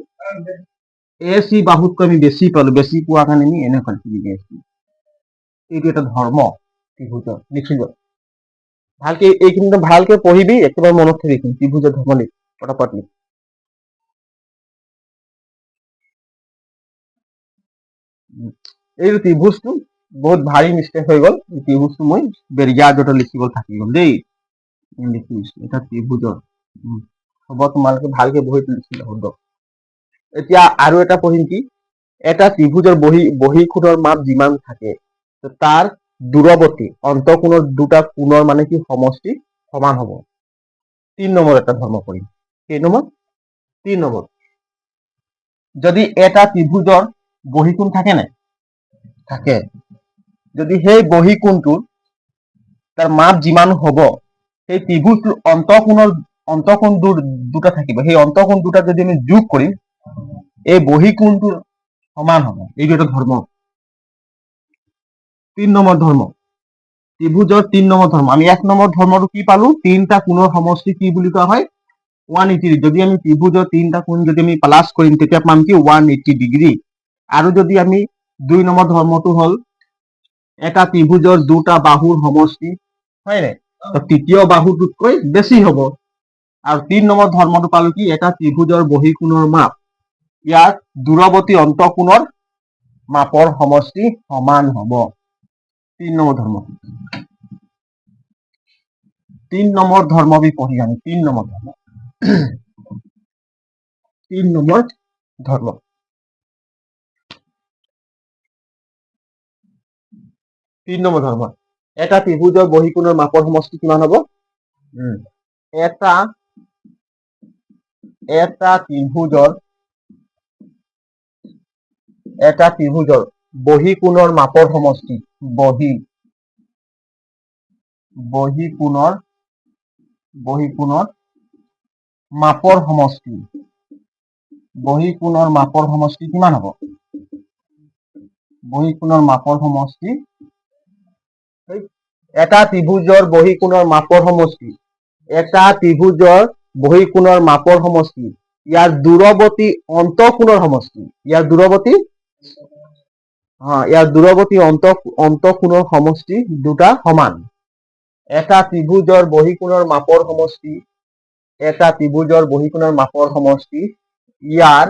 এ চি বাহুতকৈ আমি বেছি পালো। বেছি পোৱা কাৰণে আমি এনেকুৱা লিখি আছো। এইটো এটা ধৰ্ম ত্ৰিভুজৰ, লিখি লোৱা ভালকে। এইখিনি ভালকে পঢ়িবি, একেবাৰে মনত থাকি ত্ৰিভুজৰ ধৰ্ম লিখ, পটাপট লিখ। এই ত্ৰিভুজটো বহুত ভাৰী মিষ্টেক হৈ গ'ল। ত্ৰিভুজটো মই বেৰিয়াজতে লিখিব থাকি গ'ল দেই। লিখিছো এটা ত্ৰিভুজৰ, হ'ব, তোমালোকে ভালকে বহি লিখিলে হ'ব। এতিয়া আৰু এটা পঢ়িম কি, এটা ত্ৰিভুজৰ বহিঃকোণৰ মাপ যিমান থাকে, তাৰ দূৰৱৰ্তী অন্তঃকোণৰ দুটা কোণৰ মানে কি সমষ্টি সমান হ'ব। 3 নম্বৰ এটা ধৰ্ম কৰিম। কেই নম্বৰ? 3 নম্বৰ। যদি এটা ত্ৰিভুজৰ বহিঃকোণ থাকে নাই, থাকে, যদি সেই বহিঃকোণটোৰ তাৰ মাপ যিমান হ'ব, সেই ত্ৰিভুজটোৰ অন্তঃকোণ দুটা থাকিব, সেই অন্তঃকোণ দুটা যদি আমি যোগ কৰিম, এই বহিঃকোণটোৰ সমান হ'ব। এইটো এটা ধৰ্ম। 3 নম্বৰ ধৰ্ম, ত্ৰিভুজৰ 3 নম্বৰ ধৰ্ম। আমি 1 নম্বৰ ধৰ্মটো কি পালো? 3টা কোণৰ সমষ্টি কি বুলি কোৱা হয়? 180। যদি আমি ত্ৰিভুজৰ 3টা কোণ যদি আমি প্লাছ কৰিম, তেতিয়া পাম কি? 180 ডিগ্ৰী। আৰু যদি আমি 2 নম্বৰ ধৰ্মটো হ'ল এটা ত্ৰিভুজৰ দুটা বাহুৰ সমষ্টি, হয় নাই, তৃতীয় বাহুটোতকৈ বেছি হ'ব। আৰু 3 নম্বৰ ধৰ্মটো পালো কি? এটা ত্ৰিভুজৰ বহিঃকোণৰ মাপ ইয়াৰ দূৰৱৰ্তী অন্তঃকোণৰ মাপৰ সমষ্টি সমান হ'ব। 3 নম্বৰ ধৰ্ম। 3 নম্বৰ ধৰ্ম বি পঢ়ি আমি 3 নম্বৰ ধৰ্ম। 3 নম্বৰ ধৰ্ম। 3 নম্বৰ ধৰ্ম। এটা ত্ৰিভুজৰ বহিঃকোণৰ মাপৰ সমষ্টি কিমান হ'ব? এটা ত্ৰিভুজৰ বহিঃকোণৰ মাপৰ সমষ্টি, বহিঃকোণৰ মাপৰ সমষ্টি, বহিঃকোণৰ মাপৰ সমষ্টি কিমান হ'ব? বহিঃকোণৰ মাপৰ সমষ্টি, এটা ত্ৰিভুজৰ বহিঃকোণৰ মাপৰ সমষ্টি, এটা ত্ৰিভুজৰ বহিঃকোণৰ মাপৰ সমষ্টি ইয়াৰ দূৰৱৰ্তী অন্তঃকোণৰ সমষ্টি, ইয়াৰ দূৰৱৰ্তী অন্তঃকোণৰ সমষ্টি দুটা সমান। এটা ত্ৰিভুজৰ বহিঃকোণৰ মাপৰ সমষ্টি, এটা ত্ৰিভুজৰ বহিঃকোণৰ মাপৰ সমষ্টি ইয়াৰ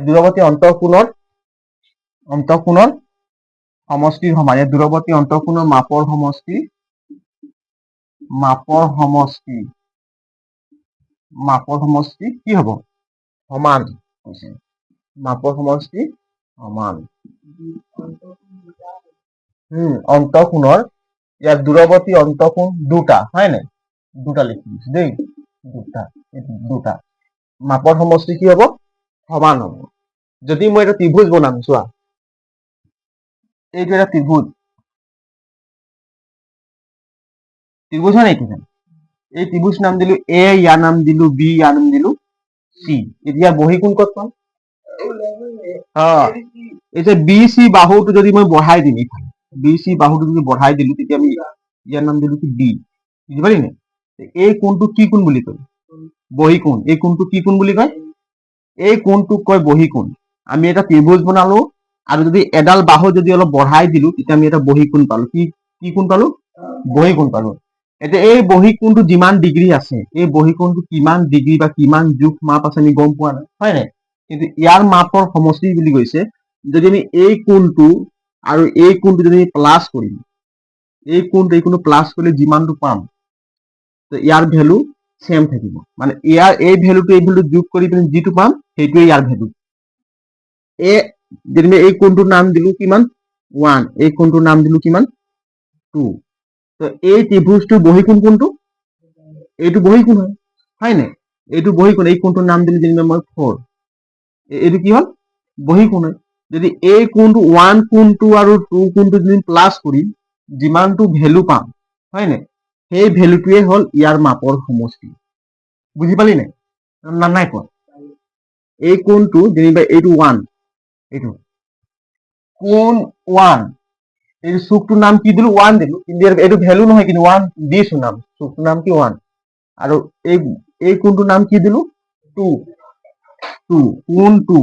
দূৰৱৰ্তী অন্তঃকোণৰ, অন্তঃকোণৰ সমষ্টিৰ সমান, ইয়াত দূৰৱৰ্তী অন্তঃকোণৰ মাপৰ সমষ্টি কি হ'ব? সমান হৈছে। মাপৰ সমষ্টি সমান। অন্তঃকোণৰ ইয়াত দূৰৱৰ্তী অন্তঃকোণ দুটা, হয় নাই? দুটা লিখি দিছো দেই, দুটা। মাপৰ সমষ্টি কি হ'ব? সমান হ'ব। যদি মই এটা ত্ৰিভুজ বনাম, চোৱা, এইটো এটা ত্ৰিভুজ হয় নেকি? এই ত্ৰিভুজ নাম দিলো এ, ইয়াৰ নাম দিলো বি, ইয়াৰ নাম দিলো চি। এতিয়া বহিকোণ ক'ত পাম? এই যে বি চি বাহুটো যদি মই বঢ়াই দিম, বি চি বাহুটো যদি বঢ়াই দিলো, তেতিয়া আমি ইয়াৰ নাম দিলো কি বি। বুজি পালি নে? এই কোণটো কি কোণ বুলি কয়? বহিকোণ। এই কোণটো কি কোণ বুলি কয়? এই কোণটোক কয় বহিকোণ। আমি এটা ত্ৰিভুজ বনালো আৰু যদি এডাল বাহু যদি অলপ বঢ়াই দিলো, তেতিয়া আমি এটা বহিকোণ পালো। কি কোণ পালো? বহিকোণ পালো। এতিয়া এই বহিকোণটো যিমান ডিগ্ৰী আছে, এই বহিকোণটো কিমান ডিগ্ৰী বা কিমান জোখ মাপ আছে আমি গম পোৱা নাই, হয় নাই? কিন্তু ইয়াৰ মাপৰ সমষ্টি বুলি কৈছে, যদি আমি এই কোণটো আৰু এই কোণটো যদি প্লাছ কৰিম, এই কোণটো প্লাছ কৰিলে যিমানটো পাম, ইয়াৰ ভেলু চেম থাকিব। মানে ইয়াৰ এই ভেলুটো এই ভেলু যোগ কৰি পিনে যিটো পাম, সেইটোৱে ইয়াৰ ভেলু। যদি এই কোণটোৰ নাম দিলো কিমান? 1। এই কোণটোৰ নাম দিলো কিমান? 2। এই ত্ৰিভুজটোৰ বহিকোণ কোনটো? এইটো বহিকোণ হয় নাই? এইটো বহিকোণ। এই কোণটোৰ নাম দিলো যেনিবা মই 4। এইটো কি হ'ল? বহিকোণ হয়। যদি এই কোণটো 1 কোণটো আৰু 2 কোণটো যদি প্লাছ কৰি যিমানটো ভেলু পাম, হয় নাই, সেই ভেলুটোৱে হ'ল ইয়াৰ মাপৰ সমষ্টি। বুজি পালি নাই? নাই পোৱা? এই কোণটো যেনিবা এইটো 1, এইটো কোণ 1, এই চুকটোৰ নাম কি দিলো? 1 দিলো। কিন্তু এইটো ভেলু নহয়, কিন্তু 1 দিছো নাম। চুকটোৰ নাম কি? 1। আৰু এই কোণটোৰ নাম কি দিলো? 2। কোণ 2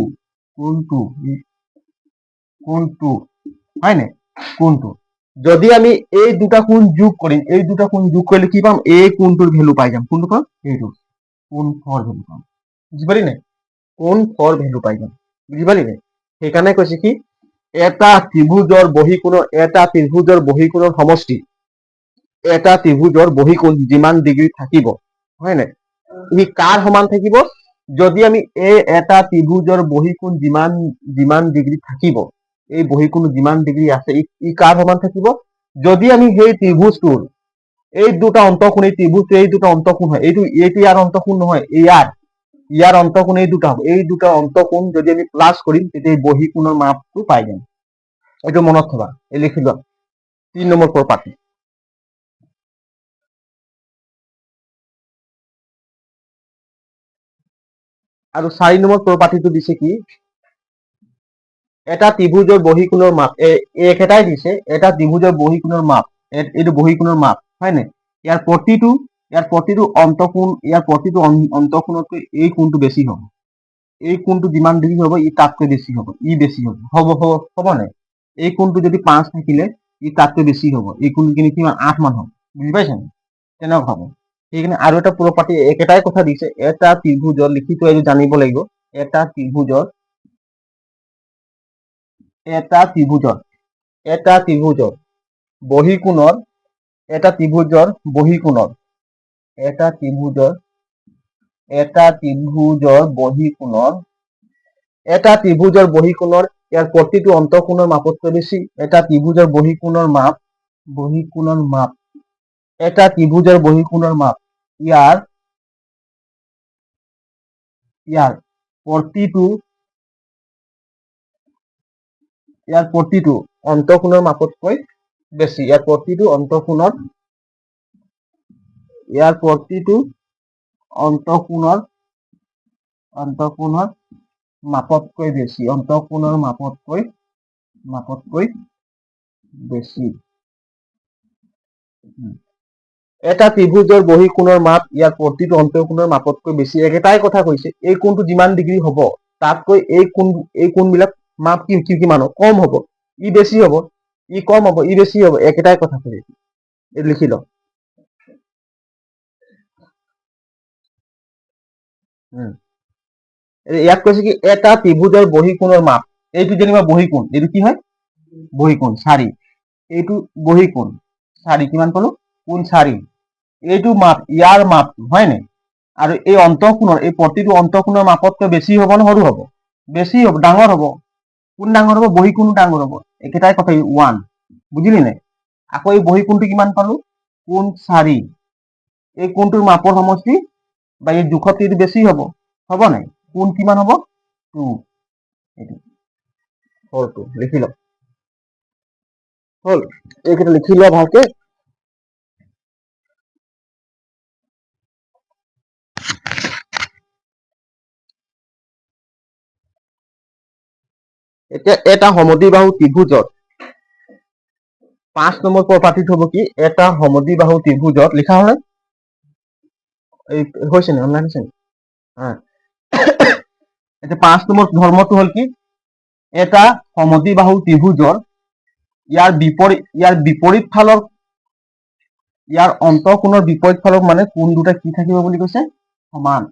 হয় নাই? কোণ 2। যদি আমি এই দুটা কোণ যোগ কৰিম, এই দুটা কোণ যোগ কৰিলে কি পাম? এই কোণটোৰ ভেলু পাই যাম। কোনটো পাম? এইটো কোণ 4 ভেলু পাম। বুজি পালি নাই? কোণ 4 ভেলু পাই যাম। বুজি পালি নাই? সেইকাৰণে কৈছে কি এটা ত্ৰিভুজৰ বহিকোণৰ সমষ্টি, এটা ত্ৰিভুজৰ বহিকোণ যিমান ডিগ্ৰী থাকিব, হয় নাই, ই কাৰ সমান থাকিব? যদি আমি এই এটা ত্ৰিভুজৰ বহিকোণ যিমান ডিগ্ৰী থাকিব, এই বহিকোণ যিমান ডিগ্ৰী আছে, ই কাৰ সমান থাকিব? যদি আমি সেই ত্ৰিভুজটোৰ এই দুটা অন্তঃকোণ, এই ত্ৰিভুজটো এই দুটা অন্তঃকোণ হয়, এইটো ইয়াৰ অন্তঃকোণ নহয়, ইয়াৰ অন্তঃকোণ এই দুটা হ'ব। এই দুটা অন্তঃকোণ যদি আমি প্লাছ কৰিম, তেতিয়া এই বহিকোণৰ মাপটো পাই যাম। এইটো মনত থবা, এই লিখি লোৱা। 3 নম্বৰ প্ৰপাৰ্টি। আৰু 4 নম্বৰ প্ৰপাৰ্টিটো দিছে কি? এটা ত্ৰিভুজৰ বহিকোণৰ মাপ একেটাই দিছে। এটা ত্ৰিভুজৰ বহিকোণৰ মাপ, এইটো বহিকোণৰ মাপ, হয় নাই? ইয়াৰ প্ৰতিটো অন্তঃকোণতকৈ এই কোণটো বেছি হ'ব। এই কোণটো যিমান ডিগ্ৰী হ'ব, ই তাতকৈ বেছি হ'ব। হ'ব নাই? এই কোণটো যদি 5 থাকিলে, ই তাতকৈ বেছি হ'ব। এই কোণটো কিন্তু কিমান? 8 মান হ'ব। বুজি পাইছা? তেনেকুৱা হ'ব। সেইকাৰণে আৰু এটা প্ৰপাৰ্টি একেটাই কথা দিছে। এটা ত্ৰিভুজৰ, লিখি থোৱা এইটো জানিব লাগিব। এটা ত্ৰিভুজৰ বহিকোণৰ এটা ত্ৰিভুজৰ বহিকোণৰ ইয়াৰ প্ৰতিটো অন্তঃকোণৰ মাপতকৈ বেছি। এটা ত্ৰিভুজৰ বহিকোণৰ মাপ এটা ত্ৰিভুজৰ বহিকোণৰ মাপ ইয়াৰ প্ৰতিটো অন্তঃকোণৰ মাপতকৈ বেছি। ইয়াৰ প্ৰতিটো অন্তঃকোণৰ মাপতকৈ বেছি। এটা ত্ৰিভুজৰ বহিকোণৰ মাপ ইয়াৰ প্ৰতিটো অন্তঃকোণৰ মাপতকৈ বেছি। একেটাই কথা কৈছে। এই কোণটো যিমান ডিগ্ৰী হ'ব, তাতকৈ এই কোণবিলাক মাপ কিমান হ'ব? কম হ'ব। ই বেছি হ'ব। ই কম হ'ব, ই বেছি হ'ব। একেটাই কথা কৈছে। এই লিখি লওক। ইয়াত কৈছে কি এটা ত্ৰিভুজৰ বহিকোণৰ মাপ, এইটো যেনিবা বহিকোণ, এইটো কি হয়? বহিকোণ 4 এইটো বহিকোণ 4 কিমান পালো কোণ 4 এইটো মাপ ইয়াৰ মাপ হয় নাই আৰু এই অন্তঃকোণৰ এই প্ৰতিটো অন্তঃকোণৰ মাপতকৈ বেছি হ'ব নে সৰু হ'ব বেছি হ'ব ডাঙৰ হ'ব কোন ডাঙৰ হ'ব বহিকোণ ডাঙৰ হ'ব একেটাই কথা 1 বুজিলি নাই আকৌ এই বহিকোণটো কিমান পালো কোণ 4 এই কোণটোৰ মাপৰ সমষ্টি বা এই জোখতকৈ বেছি হ'ব নাই কোণ কিমান হ'ব 2 এইটো হলটো লিখি লওক হল এইকেইটা লিখি লোৱা ভালকে এতিয়া এটা সমদ্বিবাহু ত্ৰিভুজত 5 নম্বৰ প্ৰপাৰ্টিত হ'ব কি এটা সমদ্বিবাহু ত্ৰিভুজত লিখা হয় এই হৈছে নে অনলাইন আছে এতিয়া 5 নম্বৰ ধৰ্মটো হ'ল কি এটা সমদ্বিবাহু ত্ৰিভুজৰ ইয়াৰ বিপৰীত ফালৰ ইয়াৰ অন্তঃকোণৰ বিপৰীত ফালৰ মানে কোণ দুটা কি থাকিব বুলি কৈছে সমান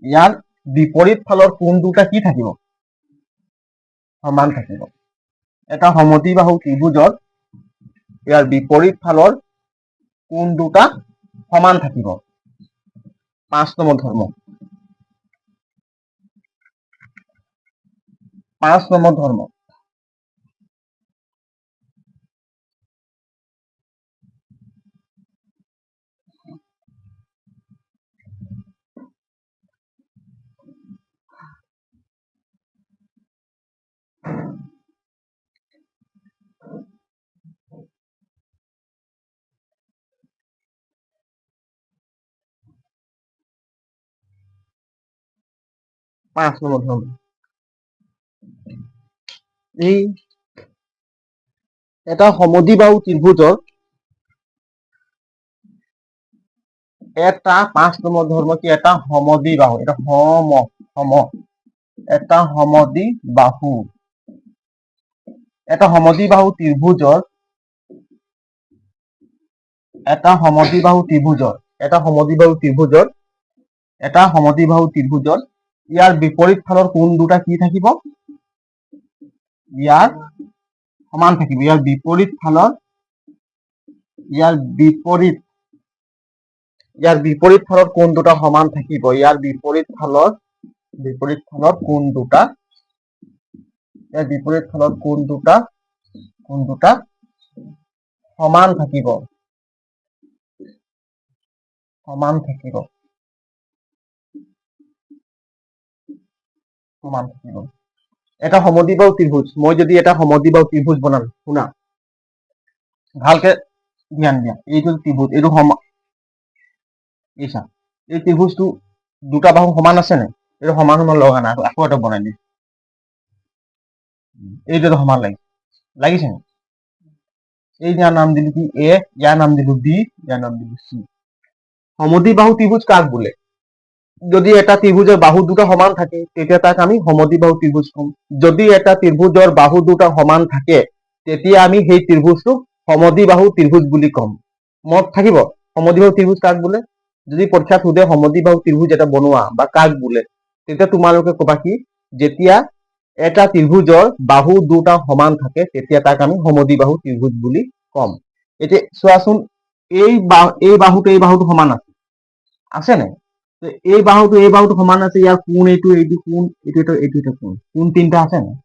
ইয়াৰ বিপৰীত ফালৰ কোণ দুটা কি থাকিব সমান থাকিব এটা সমদ্বিবাহু ত্ৰিভুজত ইয়াৰ বিপৰীত ফালৰ কোণ দুটা সমান থাকিব 5 নম্বৰ ধৰ্ম 5 নম্বৰ ধৰ্ম এই এটা সমদ্বিবাহু ত্ৰিভুজৰ এটা 5 নম্বৰ ধৰ্ম কি এটা সমদ্বিবাহু এটা এটা সমদ্বিবাহু ত্ৰিভুজৰ ইয়াৰ বিপৰীত ফালৰ কোণ দুটা কি থাকিব ইয়াৰ সমান থাকিব ইয়াৰ বিপৰীত ফালৰ কোণ দুটা সমান থাকিব ইয়াৰ বিপৰীত ফালৰ কোণ দুটা সমান থাকিব এটা সমদ্বিবাহু ত্ৰিভুজ মই যদি এটা সমদ্বিবাহু ত্ৰিভুজ বনাম শুনা ভালকে ধ্যান দিয়া এইটো ত্ৰিভুজ এইটো এই ত্ৰিভুজটো দুটা বাহু সমান আছে নাই এইটো সমান লগা নাই আকৌ এটা বনাই দিম এইটো সমান লাগিছে নে এই ইয়াৰ নাম দিলো কি এ ইয়াৰ নাম দিলো বি ইয়াৰ নাম দিলো সি সমদ্বিবাহু ত্ৰিভুজ কাক বোলে যদি এটা ত্ৰিভুজৰ বাহু দুটা সমান থাকে তেতিয়া তাক আমি সমদ্বিবাহু ত্ৰিভুজ কম যদি এটা ত্ৰিভুজৰ বাহু দুটা সমান থাকে তেতিয়া আমি সেই ত্ৰিভুজটোক সমদ্বিবাহু ত্ৰিভুজ বুলি কম মনত থাকিব সমদ্বিবাহু ত্ৰিভুজ কাক বোলে যদি পৰীক্ষাত সোধে সমদ্বিবাহু ত্ৰিভুজ এটা বনোৱা বা কাক বোলে তেতিয়া তোমালোকে কবা কি যেতিয়া এটা ত্ৰিভুজৰ বাহু দুটা সমান থাকে তেতিয়া তাক আমি সমদ্বিবাহু ত্ৰিভুজ বুলি কম এতিয়া চোৱাচোন এই বাহুটো সমান আছে নাই এই বাহুটো সমান আছে ইয়াৰ কোণ এইটো কোণ কোণ তিনটা আছে নাই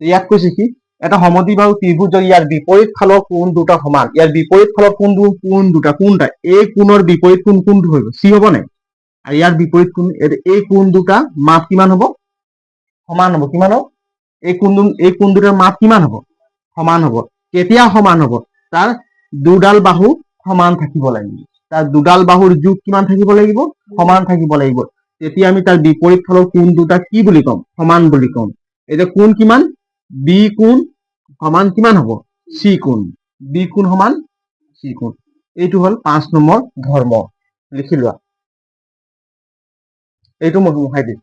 ইয়াত কৈছে কি এটা সমদ্বিবাহু ত্ৰিভুজৰ ইয়াৰ বিপৰীত ফালৰ কোণ দুটা সমান ইয়াৰ বিপৰীত ফালৰ কোণ দুটা কোনটা এই কোণৰ বিপৰীত কোণটো হৈ চি হ'ব নাই আৰু ইয়াৰ বিপৰীত কোণ এই কোণ দুটা মাপ কিমান হ'ব সমান হ'ব কিমান হ'ব এই কোণ দুটাৰ মাপ কিমান হ'ব সমান হ'ব কেতিয়া সমান হ'ব তাৰ দুডাল বাহু সমান থাকিব লাগিব তাৰ দুডাল বাহুৰ যোগ কিমান থাকিব লাগিব সমান থাকিব লাগিব তেতিয়া আমি তাৰ বিপৰীত ফালৰ কোণ দুটা কি বুলি ক'ম সমান বুলি ক'ম এতিয়া কোণ কিমান বি কোণ সমান কিমান হ'ব চি কোণ বি কোণ সমান চি কোণ এইটো হ'ল 5 নম্বৰ ধৰ্ম লিখি লোৱা এইটো মই মুখাই দিম